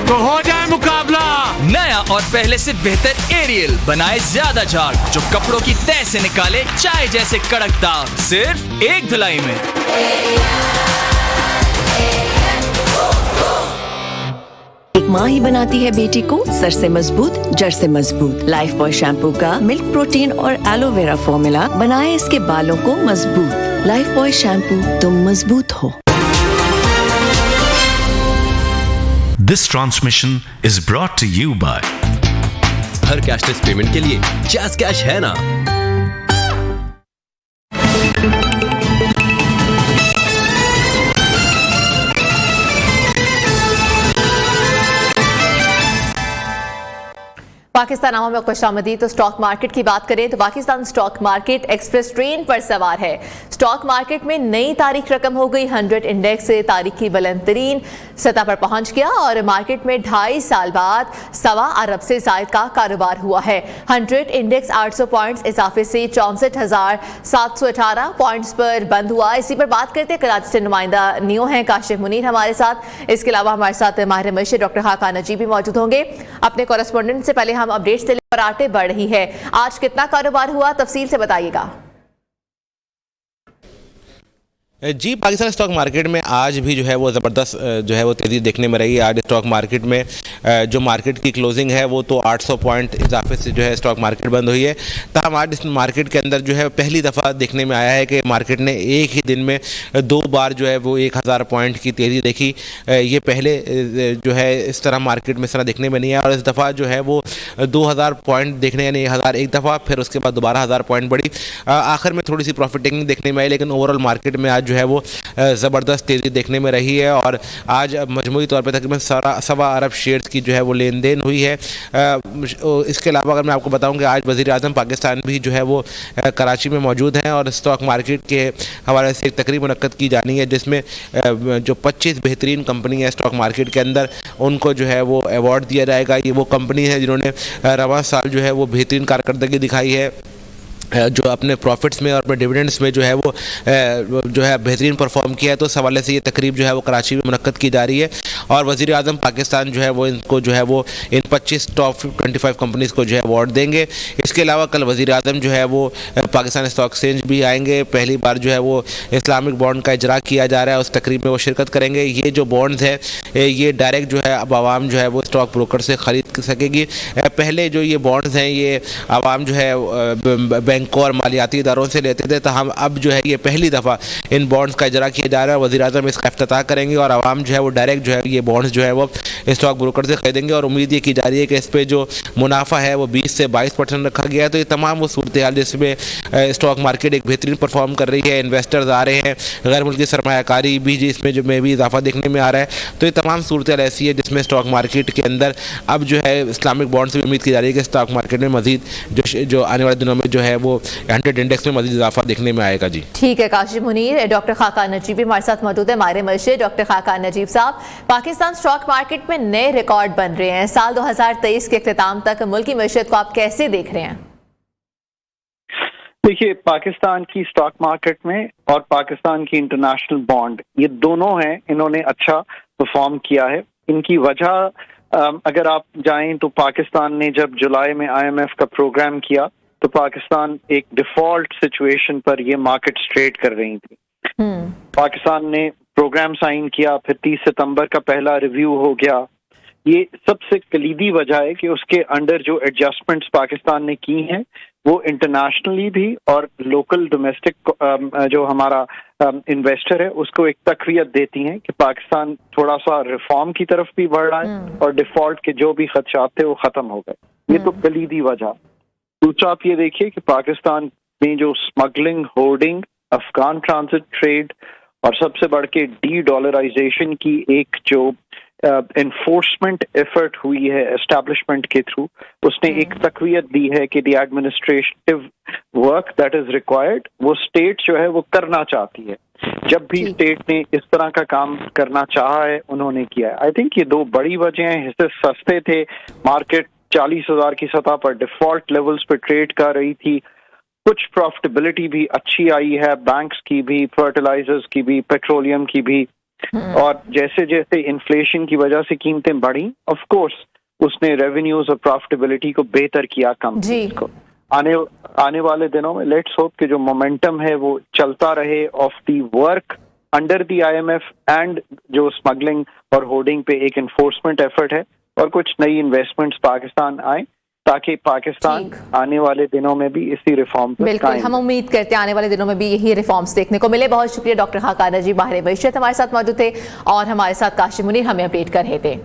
तो हो जाए मुकाबला। नया और पहले से बेहतर एरियल बनाए ज्यादा झाग, जो कपड़ों की तह से निकाले चाय जैसे कड़क दाग, सिर्फ एक धुलाई में। एक माँ ही बनाती है बेटी को सर से मजबूत, जड़ से मजबूत। लाइफ बॉय शैम्पू का मिल्क प्रोटीन और एलोवेरा फॉर्मूला बनाए इसके बालों को मजबूत। लाइफ बॉय शैम्पू, तुम मजबूत हो। This transmission is brought to you by her cashless payment के लिए जैज़ कैश है ना। पाकिस्तान नामा में खुशामदीद। तो स्टॉक मार्केट की बात करें तो Pakistan stock market express train पर सवार है। स्टॉक मार्केट में नई तारीख रकम हो गई। 100 इंडेक्स से तारीख की बुलंद तरीन सतह पर पहुंच गया और मार्केट में 2.5 साल बाद 1.25 अरब से जायद का कारोबार हुआ है। 100 इंडेक्स 800 पॉइंट्स इजाफे से 64,718 पॉइंट्स पर बंद हुआ। इसी पर बात करते हैं, कराची से नुमाइंदा नियो हैं काशिफ मुनीर हमारे साथ। इसके अलावा हमारे साथ माहिर मईशत डॉक्टर खाकान नजीब भी मौजूद होंगे। अपने कॉरेस्पोंडेंट से पहले हम अपडेट्स से पराठे बढ़ रही है। आज कितना कारोबार हुआ, तफसील से बताइएगा। जी, पाकिस्तान स्टॉक मार्केट में आज भी जो है वो ज़बरदस्त जो है वो तेज़ी देखने में रही। आज स्टॉक मार्केट में जो मार्केट की क्लोजिंग है वो तो 800 पॉइंट इजाफे से जो है स्टॉक मार्केट बंद हुई है। तमाम आज इस मार्केट के अंदर जो है पहली दफ़ा देखने में आया है कि मार्केट ने एक ही दिन में 2 बार जो है वो 1000 पॉइंट की तेज़ी देखी। ये पहले जो है इस तरह मार्केट में इस तरह देखने में नहीं आया, और इस दफ़ा जो है वो 2000 पॉइंट देखने, यानी 1000 एक दफ़ा, फिर उसके बाद दोबारा 1000 पॉइंट बढ़ी। आखिर में थोड़ी सी प्रॉफिट टेकिंग देखने में आई, लेकिन ओवरऑल मार्केट में आज जो है वो ज़बरदस्त तेज़ी देखने में रही है और आज मजमूई तौर पर तकरीबन 1.25 अरब शेयर्स की जो है वो लेन देन हुई है। इसके अलावा अगर मैं आपको बताऊं कि आज वज़ीर आज़म पाकिस्तान भी जो है वो कराची में मौजूद हैं और स्टॉक मार्केट के हवाले से एक तकरीब मुनक्कद की जानी है जिसमें जो 25 बेहतरीन कंपनी है स्टॉक मार्केट के अंदर उनको जो है वो अवार्ड दिया जाएगा। ये वो कंपनी है जिन्होंने रवां साल जो है वो बेहतरीन कारकर्दगी दिखाई है, जो अपने प्रॉफिट्स में और अपने डिविडेंड्स में जो है वो बेहतरीन परफॉर्म किया है। तो इस हवाले से ये तकरीब जो है वो कराची में मुनक्कद की जा रही है और वज़ीर आज़म पाकिस्तान जो है वो इनको जो है वो इन 25 टॉप 25 कंपनीज़ को जो है अवार्ड देंगे। इसके अलावा कल वज़ीर आज़म जो है वो पाकिस्तान स्टॉक एक्सचेंज भी आएंगे। पहली बार जो है वो इस्लामिक बॉन्ड का इजरा किया जा रहा है, उस तकरीब में वो शिरकत करेंगे। ये जो बॉन्ड्स है ये डायरेक्ट जो है अब आवाम जो है वो स्टॉक ब्रोकर से ख़रीद सकेगी। पहले जो ये बॉन्ड्स हैं ये आवाम जो है बैंकों और मालियाती इदारों से लेते थे, तो हम अब जो है ये पहली दफ़ा इन बॉन्ड्स का इजरा किया जा रहा है। वज़ीर आज़म इसका इफ्तिताह करेंगे और आवाम जो है वो डायरेक्ट जो है ये बॉन्ड्स जो है वो स्टॉक ब्रोकर से खरीदेंगे और उम्मीद ये की जा रही है कि इस पर जो मुनाफा है वो 20 से 22% रखा गया है। तो ये तमाम वो सूरत हाल जिसमें स्टॉक मार्केट एक बेहतरीन परफॉर्म कर रही है, इन्वेस्टर्स आ रहे हैं, गैर मुल्की सरमायाकारी भी इसमें जो में भी इजाफा देखने में आ रहा है। तो ये तमाम सूरत हाल ऐसी है जिसमें स्टॉक मार्केट के अंदर अब जो है इस्लामिक बॉन्ड से भी उम्मीद की जा रही है कि स्टॉक मार्केट में मजीद जो आने वाले दिनों में जो है वो 100 इंडेक्स में मजीद इजाफा देखने में आएगा। जी ठीक है काशिफ मुनीर। डॉक्टर खाकान नजीब भी हमारे साथ मौजूद है, हमारे मर्शद डॉक्टर खाकान नजीब साहब। पाकिस्तान स्टॉक मार्केट में नए रिकॉर्ड बन रहे हैं, साल 2023 के इख्तिताम तक मुल्क की मैशत को आप कैसे देख रहे हैं? देखिए, पाकिस्तान की स्टॉक मार्केट में और पाकिस्तान की इंटरनेशनल बॉन्ड ये दोनों हैं, इन्होंने अच्छा परफॉर्म किया है। इनकी वजह अगर आप जाएं तो पाकिस्तान ने जब जुलाई में IMF का प्रोग्राम किया तो पाकिस्तान एक डिफॉल्ट सिचुएशन पर ये मार्केट ट्रेड कर रही थी। पाकिस्तान ने प्रोग्राम साइन किया, फिर 30 सितंबर का पहला रिव्यू हो गया। ये सबसे कलीदी वजह है कि उसके अंडर जो एडजस्टमेंट्स पाकिस्तान ने की हैं वो इंटरनेशनली भी और लोकल डोमेस्टिक जो हमारा इन्वेस्टर है उसको एक तक़वियत देती हैं कि पाकिस्तान थोड़ा सा रिफॉर्म की तरफ भी बढ़ रहा है और डिफॉल्ट के जो भी खदशात थे वो ख़त्म हो गए। ये तो कलीदी वजह। दूसरा आप ये देखिए कि पाकिस्तान में जो smuggling, hoarding, Afghan transit trade और सबसे बढ़ के डी-डॉलराइजेशन की एक जो एनफोर्समेंट एफर्ट हुई है एस्टैब्लिशमेंट के थ्रू, उसने एक तक़वियत दी है कि the administrative work that is required वो स्टेट जो है वो करना चाहती है। जब भी स्टेट ने इस तरह का काम करना चाहा है उन्होंने किया है। आई थिंक ये दो बड़ी वजह हैं। हिस्से सस्ते थे, मार्केट 40,000 की सतह पर डिफॉल्ट लेवल्स पर ट्रेड कर रही थी, कुछ प्रॉफिटेबिलिटी भी अच्छी आई है, बैंक्स की भी, फर्टिलाइजर्स की भी, पेट्रोलियम की भी। और जैसे जैसे इन्फ्लेशन की वजह से कीमतें बढ़ी, ऑफ कोर्स उसने रेवेन्यूज और प्रॉफिटेबिलिटी को बेहतर किया कंपनीज को। आने वाले दिनों में लेट्स होप कि जो मोमेंटम है वो चलता रहे of the work under the IMF and जो स्मगलिंग और होर्डिंग पे एक एनफोर्समेंट एफर्ट है और कुछ नई इन्वेस्टमेंट्स पाकिस्तान आए ताकि पाकिस्तान आने वाले दिनों में भी इसी रिफॉर्म पर बिल्कुल हम उम्मीद करते हैं आने वाले दिनों में भी यही रिफॉर्म्स देखने को मिले। बहुत शुक्रिया डॉक्टर खाकान नजीब बाहर मैशत हमारे साथ मौजूद थे और हमारे साथ काशिफ मुनीर हमें अपडेट कर रहे थे।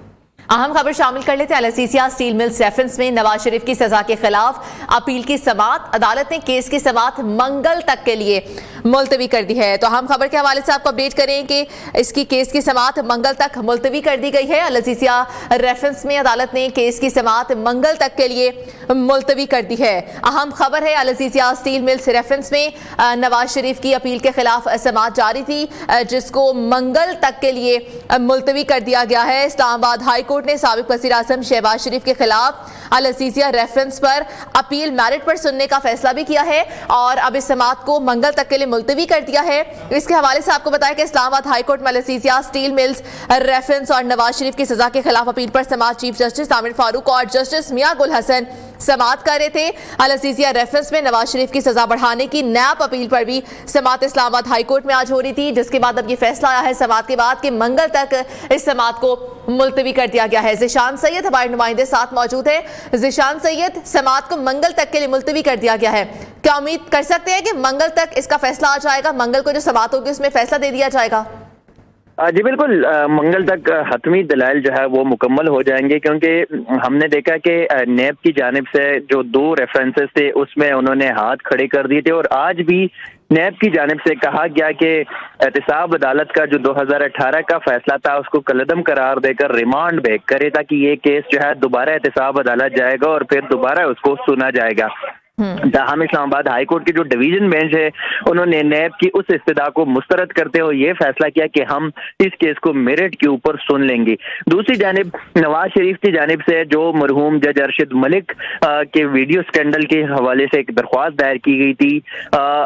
अहम खबर शामिल कर लेते हैं। अल-असीसिया स्टील मिल्स रेफरेंस में नवाज शरीफ की सजा के खिलाफ अपील की समाअत, अदालत ने केस की समाअत मंगल तक के लिए मुलतवी कर दी है। तो अहम खबर के हवाले से आपको अपडेट करें कि इसकी केस की समाअत मंगल तक मुलतवी कर दी गई है। अल-असीसिया रेफरेंस में अदालत ने केस की समाअत मंगल तक के लिए मुलतवी कर दी है। अहम खबर है अल-असीसिया स्टील मिल्स रेफरेंस में नवाज शरीफ की अपील के खिलाफ समाअत जारी थी जिसको मंगल तक के लिए मुलतवी कर दिया गया है। इस्लामाबाद हाई कोर्ट ने साबिक वज़ीर आज़म शहबाज शरीफ के खिलाफ अल-असीसिया रेफरेंस पर अपील मेरिट पर सुनने का फैसला भी किया है और अब इस समाअत को मंगल तक के लिए मुलतवी कर दिया है। इसके हवाले से आपको बताया कि इस्लामाबाद हाई कोर्ट में अल-असीसिया स्टील मिल्स रेफरेंस और नवाज शरीफ की सजा के खिलाफ अपील पर समाअत चीफ जस्टिस आमिर फारूक और जस्टिस मियां गुल हसन समाअत कर रहे थे। अल-असीसिया रेफरेंस में नवाज शरीफ की सजा बढ़ाने की नैब अपील पर भी समाअत इस्लामाबाद हाई कोर्ट में आज हो रही थी, जिसके बाद अब ये फैसला आया है समाअत के बाद कि मंगल तक इस समाअत को मुलतवी कर दिया गया है। ज़िशान सैयद हमारे नुमाइंदे साथ मौजूद है। ज़िशान सैयद, समाअत को मंगल तक के लिए मुलतवी कर दिया गया है, क्या उम्मीद कर सकते हैं कि मंगल तक इसका फैसला आ जाएगा? मंगल को जो समाअत होगी उसमें फैसला दे दिया जाएगा? जी बिल्कुल, मंगल तक हतमी दलाइल जो है वो मुकम्मल हो जाएंगे, क्योंकि हमने देखा कि नैब की जानिब से जो 2 रेफरेंसेस थे उसमें उन्होंने हाथ खड़े कर दिए थे और आज भी नैब की जानिब से कहा गया कि एहतसाब अदालत का जो 2018 का फैसला था उसको कलअदम करार देकर रिमांड बैक करे, ताकि ये केस जो है दोबारा एहतसाब अदालत जाएगा और फिर दोबारा उसको सुना जाएगा। ताहम इस्लामाबाद हाई कोर्ट की जो डिवीजन बेंच है उन्होंने नैब की उस इस्तदा को मुस्तरद करते हुए ये फैसला किया कि हम इस केस को मेरिट के ऊपर सुन लेंगे। दूसरी जानिब नवाज शरीफ की जानिब से जो मरहूम जज अरशद मलिक के वीडियो स्कैंडल के हवाले से एक दरख्वास्त दायर की गई थी,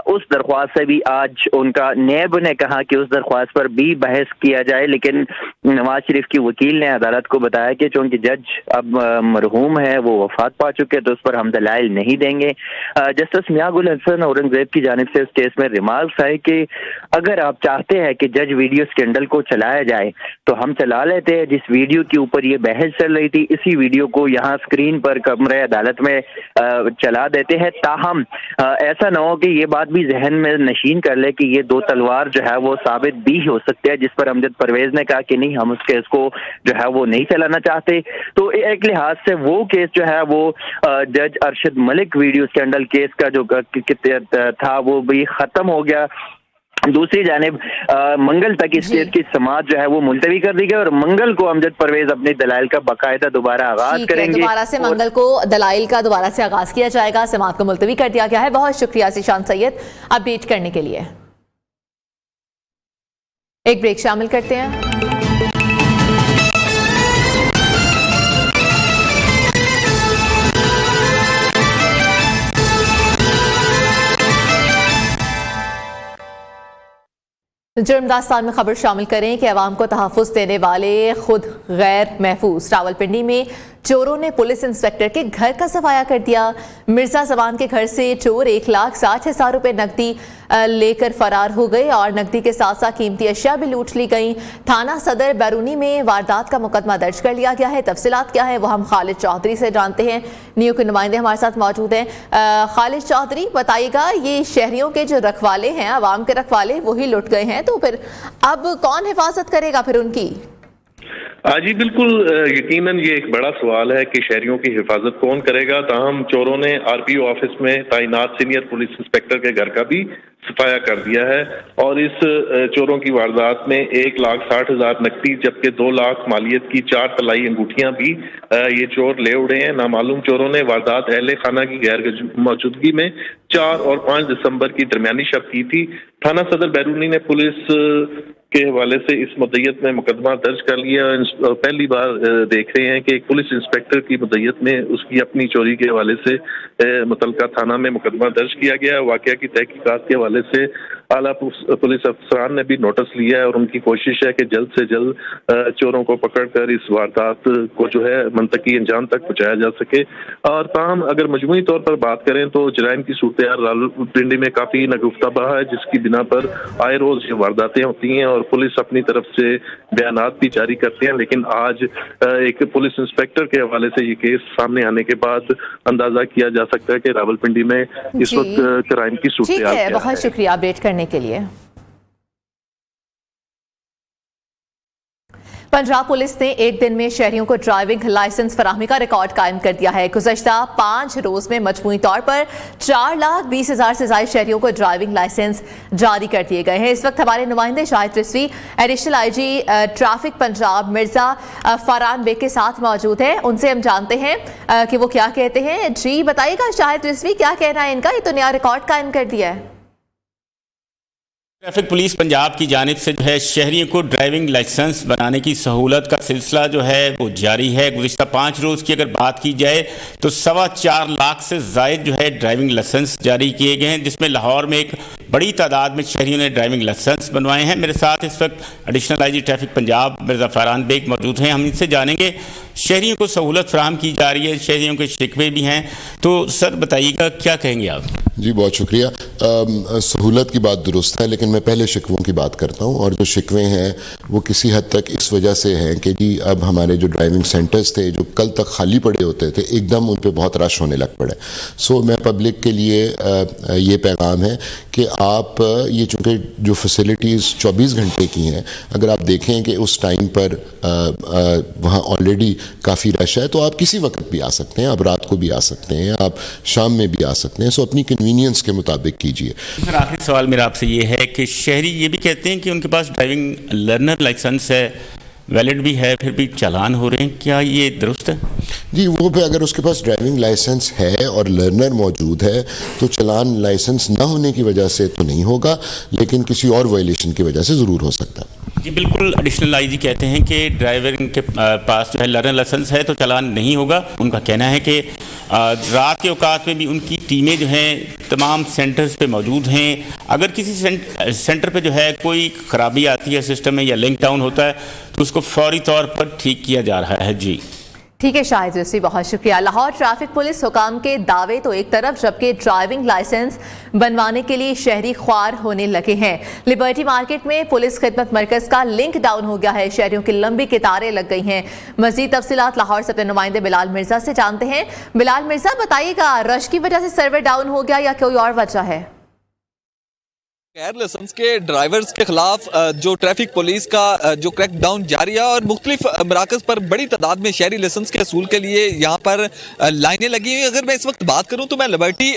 उस दरख्वास्त से भी आज उनका नैब ने कहा कि उस दरख्वास्त पर भी बहस किया जाए, लेकिन नवाज शरीफ की वकील ने अदालत को बताया कि चूंकि जज अब मरहूम है, वो वफात पा चुके, तो उस पर हम दलाइल नहीं देंगे। जस्टिस मियां गुल हसन औरंगजेब की जानिब से इस केस में रिमार्क्स आए कि अगर आप चाहते हैं कि जज वीडियो स्कैंडल को चलाया जाए तो हम चला लेते हैं। जिस वीडियो के ऊपर ये बहस चल रही थी, इसी वीडियो को यहाँ स्क्रीन पर कमरे अदालत में चला देते हैं। ताहम ऐसा ना हो कि ये बात भी जहन में नशीन कर ले कि ये दो तलवार जो है वो साबित भी हो सकते हैं, जिस पर अमजद परवेज ने कहा कि नहीं, हम उस केस को जो है वो नहीं चलाना चाहते। तो एक लिहाज से वो केस जो है वो जज Arshad Malik video scandal case का जो था वो भी खत्म हो गया। दूसरी जानिब मंगल तक इस केस की समाअत जो है वो मुलतवी कर दी गई और मंगल को अमजद परवेज अपने दलाइल का बाकायदा दोबारा आगाज करेंगे। दोबारा से मंगल को दलाइल का दोबारा से आगाज किया जाएगा। समाअत को मुलतवी कर दिया गया है। बहुत शुक्रिया ज़ीशान सैयद अपडेट करने के लिए। एक ब्रेक शामिल करते हैं। जुर्म दास्तान में खबर शामिल करें कि अवाम को तहफ़्फ़ुज़ देने वाले खुद गैर महफूज रावलपिंडी में चोरों ने पुलिस इंस्पेक्टर के घर का सफाया कर दिया। मिर्जा जबान के घर से चोर 1,60,000 रुपए नकदी लेकर फरार हो गए और नकदी के साथ साथ कीमती अशिया भी लूट ली गई। थाना सदर बैरूनी में वारदात का मुकदमा दर्ज कर लिया गया है। तफसीलात क्या है वो हम खालिद चौधरी से जानते हैं। न्यू के नुमाइंदे हमारे साथ मौजूद हैं। खालिद चौधरी, बताइएगा, ये शहरियों के जो रखवाले हैं, आवाम के रखवाले, वही लुट गए हैं, तो फिर अब कौन हिफाजत करेगा फिर उनकी? जी बिल्कुल, यकीनन ये एक बड़ा सवाल है कि शहरियों की हिफाजत कौन करेगा। ताहम चोरों ने आरपीओ ऑफिस में तैनात सीनियर पुलिस इंस्पेक्टर के घर का भी सफाया कर दिया है और इस चोरों की वारदात में 1,60,000 नकदी जबकि 2 लाख मालियत की 4 तलाई अंगूठियां भी ये चोर ले उड़े हैं। नामालूम चोरों ने वारदात अहले खाना की गैर मौजूदगी में 4 और 5 दिसंबर की दरमियानी शब की थी। थाना सदर बैरूनी ने पुलिस के हवाले से इस मुद्दत में मुकदमा दर्ज कर लिया। पहली बार देख रहे हैं कि एक पुलिस इंस्पेक्टर की मुद्दत में उसकी अपनी चोरी के हवाले से मुतलका थाना में मुकदमा दर्ज किया गया है। वाकया की तहकीकात के हवाले से आला पुलिस अफसरान ने भी नोटिस लिया है और उनकी कोशिश है कि जल्द से जल्द चोरों को पकड़कर इस वारदात को जो है मंतकी अंजाम तक पहुंचाया जा सके। और ताहम अगर मजमूई तौर पर बात करें तो जराइम की सूरत रावलपिंडी में काफ़ी नगुफ्ताबा है, जिसकी बिना पर आए रोज ये वारदातें होती हैं और पुलिस अपनी तरफ से बयानात भी जारी करते हैं। लेकिन आज एक पुलिस इंस्पेक्टर के हवाले से ये केस सामने आने के बाद अंदाजा किया जा सकता है कि रावलपिंडी में इस वक्त क्राइम की सूरत क्या है। बहुत शुक्रिया अपडेट करने के लिए। पंजाब पुलिस ने एक दिन में शहरियों को ड्राइविंग लाइसेंस फराहमी का रिकॉर्ड कायम कर दिया है। गुज़श्ता 5 रोज में मजमूई तौर पर 4,20,000 से ज्यादा शहरियों को ड्राइविंग लाइसेंस जारी कर दिए गए हैं। इस वक्त हमारे नुमाइंदे Shahid Rizvi additional IG traffic Punjab Mirza Farhan Baig के साथ मौजूद हैं। उनसे हम जानते हैं कि वो क्या कहते हैं। जी बताइएगा शाहिद रिजवी, क्या कहना है इनका? ये तो नया रिकॉर्ड कायम कर दिया है। ट्रैफिक पुलिस पंजाब की जानिब से जो है शहरियों को ड्राइविंग लाइसेंस बनाने की सहूलत का सिलसिला जो है वो जारी है। गुज़श्ता 5 रोज़ की अगर बात की जाए तो 4.25 लाख से ज़ायद जो है ड्राइविंग लाइसेंस जारी किए गए हैं, जिसमें लाहौर में एक बड़ी तादाद में शहरियों ने ड्राइविंग लाइसेंस बनवाए हैं। मेरे साथ इस वक्त additional IG traffic Punjab Mirza Farhan Baig मौजूद हैं। हम इनसे जानेंगे शहरियों को सहूलत फराहम की जा रही है, शहरियों के शिकवे भी हैं, तो सर बताइएगा क्या कहेंगे आप? जी बहुत शुक्रिया। सहूलत की बात दुरुस्त है, लेकिन मैं पहले शिकवों की बात करता हूँ। और जो शिकवे हैं वो किसी हद तक इस वजह से हैं कि जी अब हमारे जो ड्राइविंग सेंटर्स थे जो कल तक खाली पड़े होते थे, एकदम उन पर बहुत रश होने लग पड़े। सो मैं पब्लिक के लिए ये पैगाम है कि आप ये चूँकि जो फैसिलिटीज़ 24 घंटे की हैं, अगर आप देखें कि उस टाइम पर वहाँ ऑलरेडी काफ़ी रश है, तो आप किसी वक्त भी आ सकते हैं, आप रात को भी आ सकते हैं, आप शाम में भी आ सकते हैं। सो अपनी कन्वीनियंस के मुताबिक कीजिए। सर आखिरी सवाल मेरा आपसे ये है कि शहरी ये भी कहते हैं कि उनके पास ड्राइविंग लर्नर लाइसेंस है, वैलिड भी है, फिर भी चालान हो रहे हैं, क्या ये दुरुस्त है? जी, वो पे अगर उसके पास ड्राइविंग लाइसेंस है और लर्नर मौजूद है तो चालान लाइसेंस ना होने की वजह से तो नहीं होगा, लेकिन किसी और वायलेशन की वजह से ज़रूर हो सकता है। जी बिल्कुल, एडिशनल आईजी कहते हैं कि ड्राइवर के पास जो है लर्नर लाइसेंस है तो चालान नहीं होगा। उनका कहना है कि रात के औकात में भी उनकी टीमें जो हैं तमाम सेंटर्स पे मौजूद हैं। अगर किसी सेंटर पे जो है कोई ख़राबी आती है सिस्टम में या लिंक डाउन होता है तो उसको फौरी तौर पर ठीक किया जा रहा है। जी ठीक है शाहिद यूसी, बहुत शुक्रिया। लाहौर ट्रैफिक पुलिस हुकाम के दावे तो एक तरफ, जबकि ड्राइविंग लाइसेंस बनवाने के लिए शहरी ख्वार होने लगे हैं। लिबर्टी मार्केट में पुलिस खिदमत मरकज का लिंक डाउन हो गया है, शहरियों की लंबी कतारें लग गई हैं। मजीद तफसीलात लाहौर से अपने नुमाइंदे बिलाल मिर्जा से जानते हैं। बिलाल मिर्जा, बताइएगा, रश की वजह से सर्वर डाउन हो गया या कोई और वजह है? गैर लाइसेंस के ड्राइवर्स के खिलाफ जो ट्रैफिक पुलिस का जो क्रैकडाउन जारी है और मुख्तलिफ मराकज़ पर बड़ी तादाद में शहरी लाइसेंस के असूल के लिए यहाँ पर लाइनें लगी हुई। अगर मैं इस वक्त बात करूँ तो मैं लिबर्टी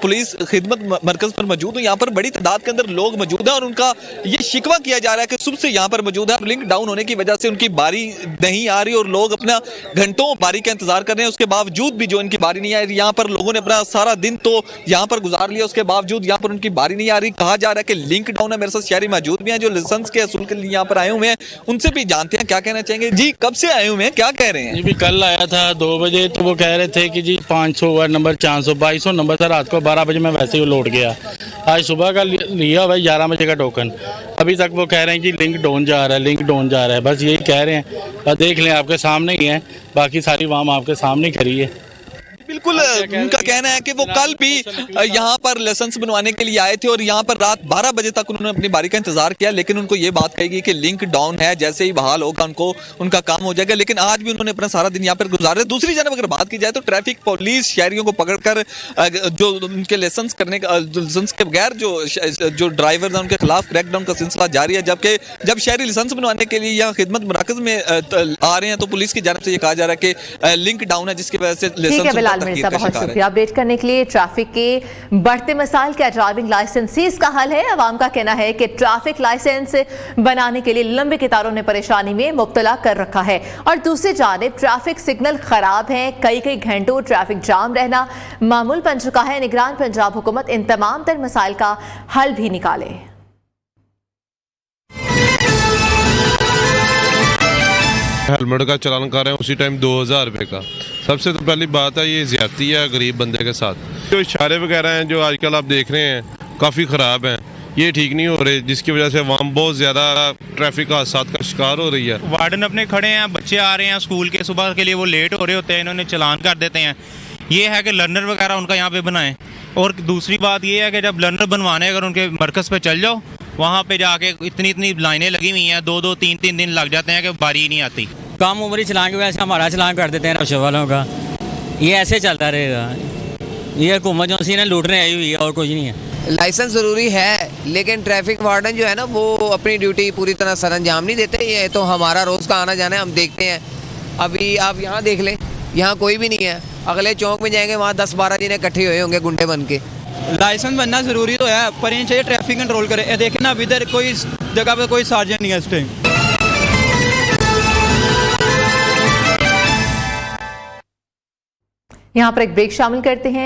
पुलिस खिदमत मरकज़ पर मौजूद हूँ। यहाँ पर बड़ी तादाद के अंदर लोग मौजूद हैं और उनका ये शिकवा किया जा रहा है कि सुबह से यहाँ पर मौजूद है, लिंक डाउन होने की वजह से उनकी बारी नहीं आ रही और लोग अपना घंटों बारी का इंतजार कर रहे हैं। उसके बावजूद भी जो इनकी बारी नहीं आ रही, यहाँ पर लोगों ने अपना सारा दिन तो यहाँ पर गुजार लिया, उसके बावजूद यहाँ पर उनकी बारी नहीं आ रही। कहा जा रहा है कि लिंक डाउन है। मेरे साथ शहरी मौजूद भी हैं जो लाइसेंस के असूल के लिए यहाँ पर आए हुए हैं, उनसे भी जानते हैं क्या कहना चाहेंगे। जी, कब से आए हुए हैं, क्या कह रहे हैं? जी भी कल आया था 2 बजे, तो वो कह रहे थे कि जी 500 हुआ नंबर, 400, 2200 नंबर था। रात को 12 बजे मैं वैसे ही लौट गया। आज सुबह का लिया भाई 11 बजे का टोकन, अभी तक वो कह रहे हैं कि लिंक डाउन जा रहा है, लिंक डाउन जा रहा है। बस यही कह रहे हैं, देख लें आपके सामने ही है, बाकी सारी वाम आपके सामने ही खड़ी है। बिल्कुल, उनका कहना है कि वो कल भी यहाँ पर लाइसेंस बनवाने के लिए आए थे और यहाँ पर रात 12 बजे तक उन्होंने अपनी बारी का इंतजार किया, लेकिन उनको ये बात कही गई कि लिंक डाउन है, जैसे ही बहाल होगा उनको उनका काम हो जाएगा। लेकिन आज भी उन्होंने अपना सारा दिन यहाँ पर गुजारा। दूसरी जानब अगर बात की जाए तो ट्रैफिक पुलिस शहरियों को पकड़कर जो उनके लाइसेंस करने का, लाइसेंस के बगैर जो ड्राइवर हैं उनके खिलाफ क्रैकडाउन का सिलसिला जारी है। जबकि जब शहरी लाइसेंस बनवाने के लिए यहाँ खिदमत मराकज में आ रहे हैं तो पुलिस की जानब से ये कहा जा रहा है कि लिंक डाउन है, जिसकी वजह से लाइसेंस मिर्जा, बहुत शुक्रिया अपडेट करने के लिए। ट्रैफिक के बढ़ते मसाइल, क्या ड्राइविंग लाइसेंस ही इसका हल है? अवाम का कहना है कि ट्रैफिक लाइसेंस बनाने के लिए लंबी कतारों ने परेशानी में मुब्तला कर रखा है और दूसरी जानिब ट्रैफिक सिग्नल खराब हैं, कई घंटों ट्रैफिक जाम रहना मामूल बन चुका है। निगरान पंजाब हुकूमत इन तमाम तर मसाइल का हल भी निकाले। हेलमेट का चालान कर रहे हैं उसी टाइम 2000 रुपये का। सबसे तो पहली बात है ये ज्यादती है गरीब बंदे के साथ। जो इशारे वगैरह हैं जो आजकल आप देख रहे हैं काफ़ी ख़राब हैं, ये ठीक नहीं हो रहे, जिसकी वजह से अवाम बहुत ज़्यादा ट्रैफिक हादसा का शिकार हो रही है। वार्डन अपने खड़े हैं, बच्चे आ रहे हैं स्कूल के, सुबह के लिए वो लेट हो रहे होते हैं, इन्होंने चालान कर देते हैं। ये है कि लर्नर वगैरह उनका यहाँ पे बनाएं। और दूसरी बात ये है कि जब लर्नर बनवाने अगर उनके मरकज़ पे चल जाओ, वहाँ पे जाके इतनी लाइनें लगी हुई हैं, 2-2, 3-3 दिन लग जाते हैं कि बारी ही नहीं आती। कम उम्र चलान की वजह से हमारा चलान कर देते हैं रक्षा वालों का। ये ऐसे चलता रहेगा। ये हुकूमत जो सी ने लूटने आई हुई है और कुछ नहीं है। लाइसेंस ज़रूरी है, लेकिन ट्रैफिक वार्डन जो है ना वो अपनी ड्यूटी पूरी तरह सरअंजाम नहीं देते। ये तो हमारा रोज़ का आना जाना है, हम देखते हैं। अभी आप यहाँ देख लें, यहाँ कोई भी नहीं है। अगले चौक में जाएंगे, वहाँ 10-12 दिन इकट्ठे हुए होंगे गुंडे बन के। लाइसेंस बनना ज़रूरी तो है, पर ये चाहिए ट्रैफिक कंट्रोल करे। देखें ना, अभी इधर कोई जगह पे कोई सार्जेंट नहीं है इस टाइम। यहाँ पर एक ब्रेक शामिल करते हैं।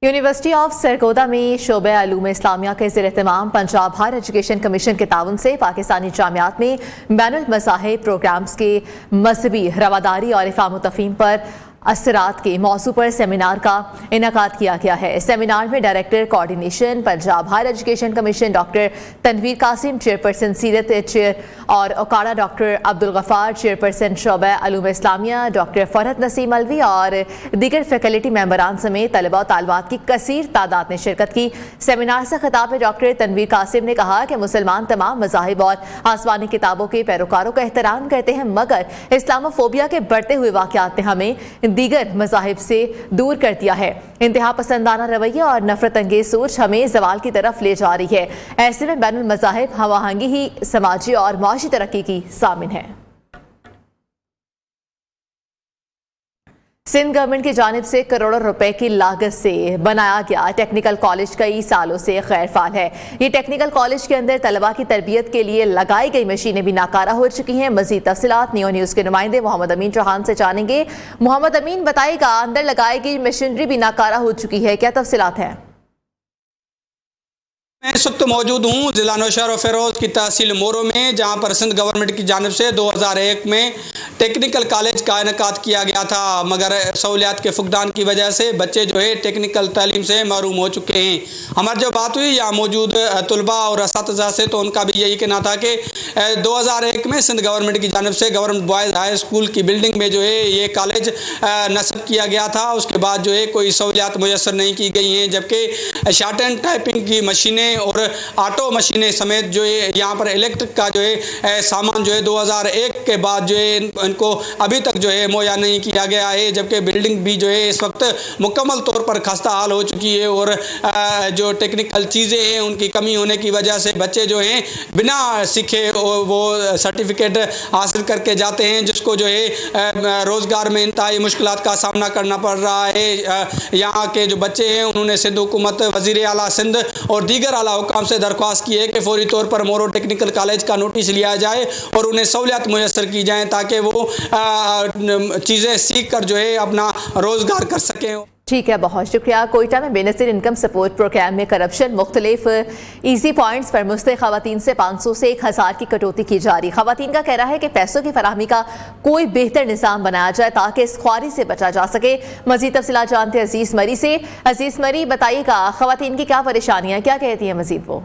यूनिवर्सिटी ऑफ सरगोदा में शोबे अलूम इस्लामिया के ज़ेर-ए-एहतमाम पंजाब हायर एजुकेशन कमीशन के ताउन से पाकिस्तानी जामियात में बैनुल मज़ाहिब प्रोग्राम्स के मजहबी रवादारी और इफ़ाम तफ़हीम पर असरात के मौजू पर सेमिनार का इनेकाद किया गया है। सेमिनार में director coordination Punjab higher education commission doctor Tanveer Qasim, chairperson सीरत चेयर और ओकाड़ा डॉक्टर अब्दुल गफ़ार, चेयरपर्सन शोबा अलूम इस्लामिया डॉक्टर फरहत नसीम अलवी और दीगर फैकल्टी मेंबरान समेत तलबा और तालिबात की कसीर तादाद ने शिरकत की। सेमिनार से खिताब में डॉक्टर तनवीर कासिम ने कहा कि मुसलमान तमाम मज़ाहिब और आसमानी किताबों के पैरोकारों का एहतराम करते हैं, मगर इस्लामोफोबिया के बढ़ते हुए वाक़यात ने हमें दीगर मज़ाहिब से दूर कर दिया है। इंतहा पसंदाना रवैया और नफरत अंगेज सोच हमें जवाल की तरफ ले जा रही है। ऐसे में बैनुल मज़ाहिब हमआहंगी ही समाजी और माशी तरक्की की सामिन है। सिंध गवर्नमेंट की जानिब से करोड़ों रुपए की लागत से बनाया गया टेक्निकल कॉलेज कई सालों से गैरफाल है। ये टेक्निकल कॉलेज के अंदर तलबा की तरबियत के लिए लगाई गई मशीनें भी नाकारा हो चुकी हैं। मजीद तफसीलात नियो न्यूज़ के नुमाइंदे मोहम्मद अमीन चौहान से जानेंगे। मोहम्मद अमीन, बताइएगा, अंदर लगाई गई मशीनरी भी नाकारा हो चुकी है, क्या तफसीलात हैं? मैं इस वक्त मौजूद हूँ ज़िला नौशहर फ़िरोज़ की तहसील मोरो में, जहाँ पर सिंध गवर्नमेंट की जानिब से 2001 में टेक्निकल कॉलेज का इनेकाद किया गया था, मगर सहूलियात के फुकदान की वजह से बच्चे जो है टेक्निकल तालीम से महरूम हो चुके हैं। हमारी जब बात हुई यहाँ मौजूद तलबा और असातिज़ा से, तो उनका भी यही कहना था कि 2001 में सिंध गवर्नमेंट की जानिब से गवर्नमेंट बॉयज़ हाई स्कूल की बिल्डिंग में जो है ये कॉलेज नस्ब किया गया था। उसके बाद जो है कोई सहूलियात मुयसर नहीं की गई हैं, जबकि शॉर्ट एंड टाइपिंग की मशीनें और ऑटो मशीनें समेत जो है यहाँ पर इलेक्ट्रिक का जो है सामान जो है 2001 के बाद जो है इनको अभी तक जो है मुहैया नहीं किया गया है, जबकि बिल्डिंग भी जो है इस वक्त मुकम्मल तौर पर खस्ता हाल हो चुकी है और जो टेक्निकल चीज़ें हैं उनकी कमी होने की वजह से बच्चे जो हैं बिना सीखे वो सर्टिफिकेट हासिल करके जाते हैं, जिसको जो है रोज़गार में इंतहाई मुश्किलात का सामना करना पड़ रहा है। यहाँ के जो बच्चे हैं उन्होंने सिंध हुकूमत, वज़ीर आला सिंध और दीगर आला हुकाम से दरख्वास्त की है कि फौरी तौर पर मोरो टेक्निकल कॉलेज का नोटिस लिया जाए और उन्हें सहूलियत मुयसर की जाए ताकि वो चीज़ें सीख कर जो है अपना रोज़गार कर सकें। ठीक है, बहुत शुक्रिया। कोयटा में बेनज़ीर इनकम सपोर्ट प्रोग्राम में करप्शन, मुख्तलिफ ईजी पॉइंट्स पर मुस्तहिक खवातीन से 500 से 1000 की कटौती की जा रही। खवातीन का कहना है कि पैसों की फराहमी का कोई बेहतर निज़ाम बनाया जाए ताकि इस ख्वारी से बचा जा सके। मजीद तफसीलात जानते हैं अजीज़ मरी से। अजीज़ मरी, बताइएगा खवातीन की क्या परेशानियाँ, क्या कहती हैं मजीद वो?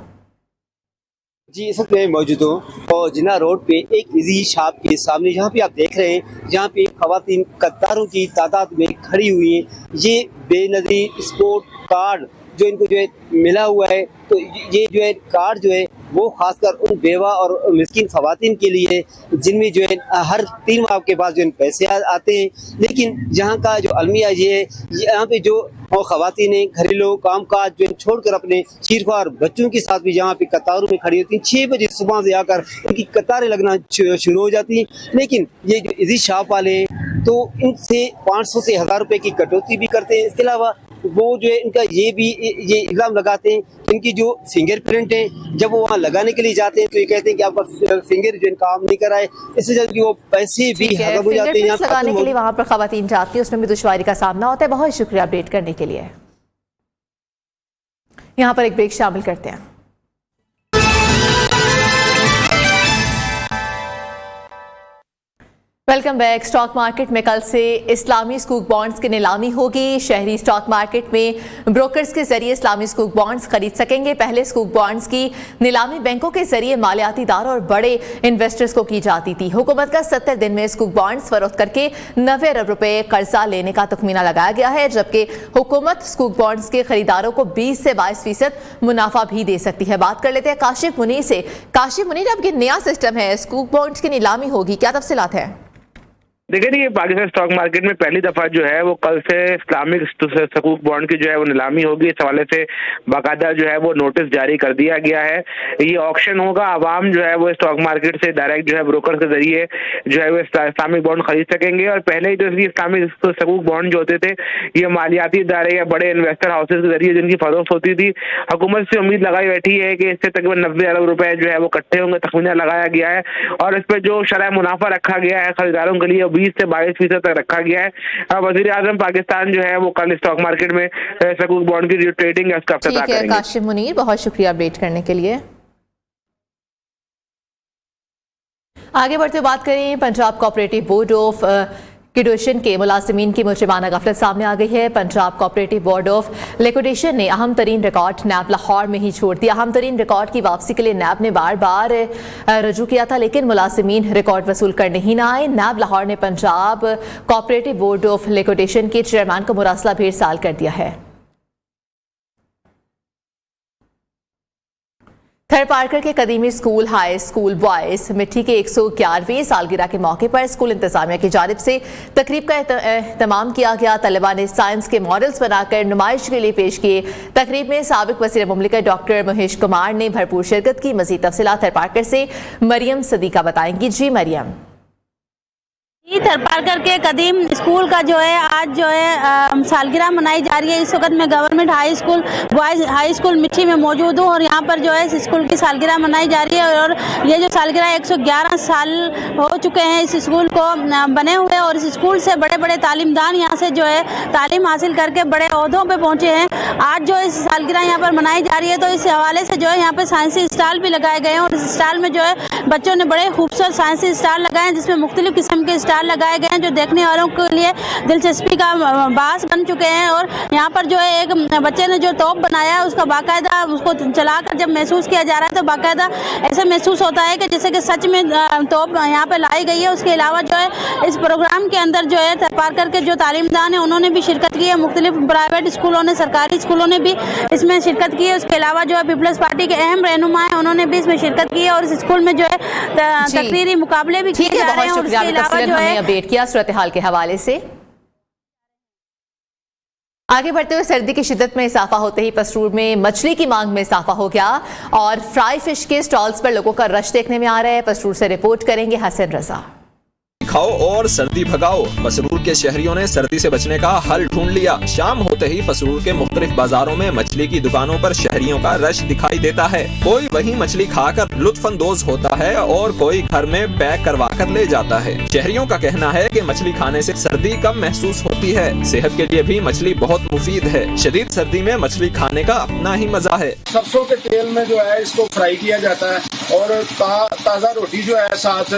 जी, इस वक्त मैं मौजूद हूँ और जिन्ना रोड पे एक इजी शॉप के सामने, जहाँ पे आप देख रहे हैं, जहाँ पे खवातीन कतारों की तादाद में खड़ी हुई हैं। ये बेनज़ीर स्पोर्ट कार्ड जो इनको जो है मिला हुआ है, तो ये जो है कार्ड जो है वो खासकर उन बेवा और मिस्किन खवातीन के लिए जिनमें जो है हर 3 माह के बाद जो है पैसे आते हैं। लेकिन यहाँ का जो अलमिया ये है, यहाँ पे जो खवातीन घरेलू काम काज जो छोड़कर अपने शीरख्वार बच्चों के साथ भी यहाँ पे कतारों में खड़ी होती हैं। 6 बजे सुबह से आकर इनकी कतारें लगना शुरू हो जाती हैं। लेकिन ये जो इजी शॉप वाले हैं तो इनसे 500 से 1000 रुपए की कटौती भी करते हैं। इसके अलावा वो जो है इनका ये इल्ज़ाम लगाते हैं कि इनकी जो फिंगरप्रिंट है, जब वो वहाँ लगाने के लिए जाते हैं तो ये कहते हैं कि आपका फिंगर जो काम नहीं कराए, इससे जल्दी वो पैसे भी हज़म हो जाते हैं। लगाने के लिए वहाँ पर खवातीन जाती है, उसमें भी दुश्वारी का सामना होता है। बहुत शुक्रिया अपडेट करने के लिए। यहाँ पर एक ब्रेक शामिल करते हैं। Welcome back. स्टॉक मार्केट में कल से इस्लामी स्कूक बॉन्ड्स की नीलामी होगी। शहरी स्टॉक मार्केट में ब्रोकर्स के जरिए इस्लामी स्कूक बॉन्ड्स खरीद सकेंगे। पहले स्कूक बॉन्ड्स की नीलामी बैंकों के जरिए मालियाती दारों और बड़े इन्वेस्टर्स को की जाती थी। हुकूमत का 70 दिन में स्कूक बॉन्ड्स फरोख्त करके 90 अरब रुपए कर्जा लेने का तखमीना लगाया गया है, जबकि हुकूमत स्कूक बॉन्ड्स के खरीदारों को 20 से 22% मुनाफा भी दे सकती है। बात कर लेते हैं काशिफ मुनीर से। काशिफ मुनीर, अब ये नया सिस्टम है, स्कूक बॉन्ड्स की नीलामी होगी, क्या तफसीलात है? देखिए जी, पाकिस्तान स्टॉक मार्केट में पहली दफा जो है वो कल से इस्लामिक सकूक बॉन्ड की जो है वो नीलामी होगी। इस हवाले से बाकायदा जो है वो नोटिस जारी कर दिया गया है। ये ऑक्शन होगा, आवाम जो है वो स्टॉक मार्केट से डायरेक्ट जो है ब्रोकर के जरिए जो है वो इस्लामिक बॉन्ड खरीद सकेंगे। और पहले ही जो इस्लामिक सकूक बॉन्ड जो होते थे ये मालियाती इदारे या बड़े इन्वेस्टर हाउसेज के जरिए जिनकी फरोख्त होती थी। हुकूमत से उम्मीद लगाई बैठी है कि इससे तकरीबन 90 अरब रुपए जो है वो इकट्ठे होंगे, तखमीना लगाया गया है। और इस पर जो शरह मुनाफा रखा गया है खरीदारों के लिए 20 से 22% तक रखा गया है। वज़ीर आज़म पाकिस्तान जो है वो कल स्टॉक मार्केट में सकूक बॉन्ड की जो ट्रेडिंग है उसका इफ्तिताह करेंगे। काशिफ मुनीर, बहुत शुक्रिया अपडेट करने के लिए। आगे बढ़ते बात करें Punjab cooperative board of liquidation के मुलाजिमीन की मुजरिमाना गफलत सामने आ गई है। Punjab cooperative board of liquidation ने अहम तरीन रिकॉर्ड नैब लाहौर में ही छोड़ दिया। अहम तरीन रिकॉर्ड की वापसी के लिए नैब ने बार बार रजू किया था, लेकिन मुलाजिमीन रिकॉर्ड वसूल करने ही ना आए। नैब लाहौर ने Punjab cooperative board of liquidation के चेयरमैन को मुरासला भेरसाल कर दिया है। थर पार्कर के कदीमी स्कूल हाई स्कूल बॉयज मिट्टी के 111वीं सालगिरह के मौके पर स्कूल इंतजामिया की जानिब से तकरीब का एहतमाम किया गया। तलबा ने साइंस के मॉडल्स बनाकर नुमाइश के लिए पेश किए। तकरीब में साबिक वज़ीर मुमलिकत डॉक्टर महेश कुमार ने भरपूर शिरकत की। मज़ीद तफसीलात थर पार्कर से मरियम सदीका बताएंगी। जी मरियम। थरपारकर के कदीम स्कूल का जो है आज जो है सालगिरह मनाई जा रही है। इस वक्त मैं government high school boys high school मिठी में मौजूद हूँ और यहाँ पर जो है इस स्कूल की सालगिरह मनाई जा रही है और ये जो सालगिरह 111 साल हो चुके हैं इस स्कूल को बने हुए और इस स्कूल से बड़े बड़े तालीमदान यहाँ से जो है तालीम हासिल करके बड़े ओहदों पर पहुँचे हैं। आज जो इस सालगिरह यहाँ पर मनाई जा रही है तो इस हवाले से जो है यहाँ पर साइंसी स्टॉल भी लगाए गए हैं और इस स्टॉल में जो है बच्चों ने बड़े खूबसूरत साइंसी स्टॉल लगाए हैं जिसमें मुख्तलिफ किस्म के स्टॉल लगाए गए हैं जो देखने वालों के लिए दिलचस्पी का बास बन चुके हैं। और यहाँ पर जो है एक बच्चे ने जो तोप बनाया है उसका बाकायदा उसको चलाकर जब महसूस किया जा रहा है तो बाकायदा ऐसा महसूस होता है कि जैसे कि सच में तोप यहाँ पर लाई गई है। उसके अलावा जो है इस प्रोग्राम के अंदर जो है थरपारकर के जो तालीमदान है उन्होंने भी शिरकत की है, मुख्तलिफ प्राइवेट स्कूलों ने सरकारी स्कूलों ने भी इसमें शिरकत की है। उसके अलावा जो है पीपल्स पार्टी के अहम रहनुमा हैं उन्होंने भी इसमें शिरकत की है और इस स्कूल में जो है तकरीरी मुकाबले भी किए जा रहे हैं। और इसके अलावा जो है अपडेट किया सूरत हाल के हवाले से। आगे बढ़ते हुए सर्दी की शिद्दत में इजाफा होते ही पसरूर में मछली की मांग में इजाफा हो गया और फ्राई फिश के स्टॉल्स पर लोगों का रश देखने में आ रहा है। पसरूर से रिपोर्ट करेंगे हसन रजा। खाओ और सर्दी भगाओ। पसरूर के शहरियों ने सर्दी से बचने का हल ढूंढ लिया। शाम होते ही पसरूर के मुख्तलिफ बाजारों में मछली की दुकानों पर शहरियों का रश दिखाई देता है। कोई वही मछली खाकर लुत्फअंदोज होता है और कोई घर में पैक करवा कर ले जाता है। शहरियों का कहना है कि मछली खाने से सर्दी कम महसूस होती है। सेहत के लिए भी मछली बहुत मुफीद है। शदीद सर्दी में मछली खाने का अपना ही मजा है। सरसों के तेल में जो है इसको फ्राई किया जाता है और ताज़ा रोटी जो है साथ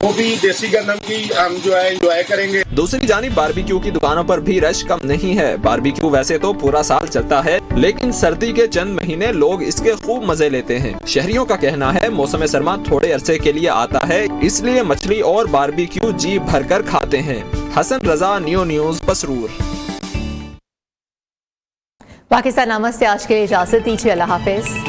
वो भी देसी गंदम की हम जो है एंजॉय करेंगे। दूसरी जानिब बारबेक्यू की दुकानों पर भी रश कम नहीं है। बारबेक्यू वैसे तो पूरा साल चलता है लेकिन सर्दी के चंद महीने लोग इसके खूब मजे लेते हैं। शहरियों का कहना है मौसम सरमा थोड़े अरसे के लिए आता है इसलिए मछली और बारबेक्यू जी भरकर खाते हैं। Hasan Raza, new news, Pasrur. पाकिस्तान नामा से आज के लिए इजाजत दीजिए। अल्लाह हाफिज।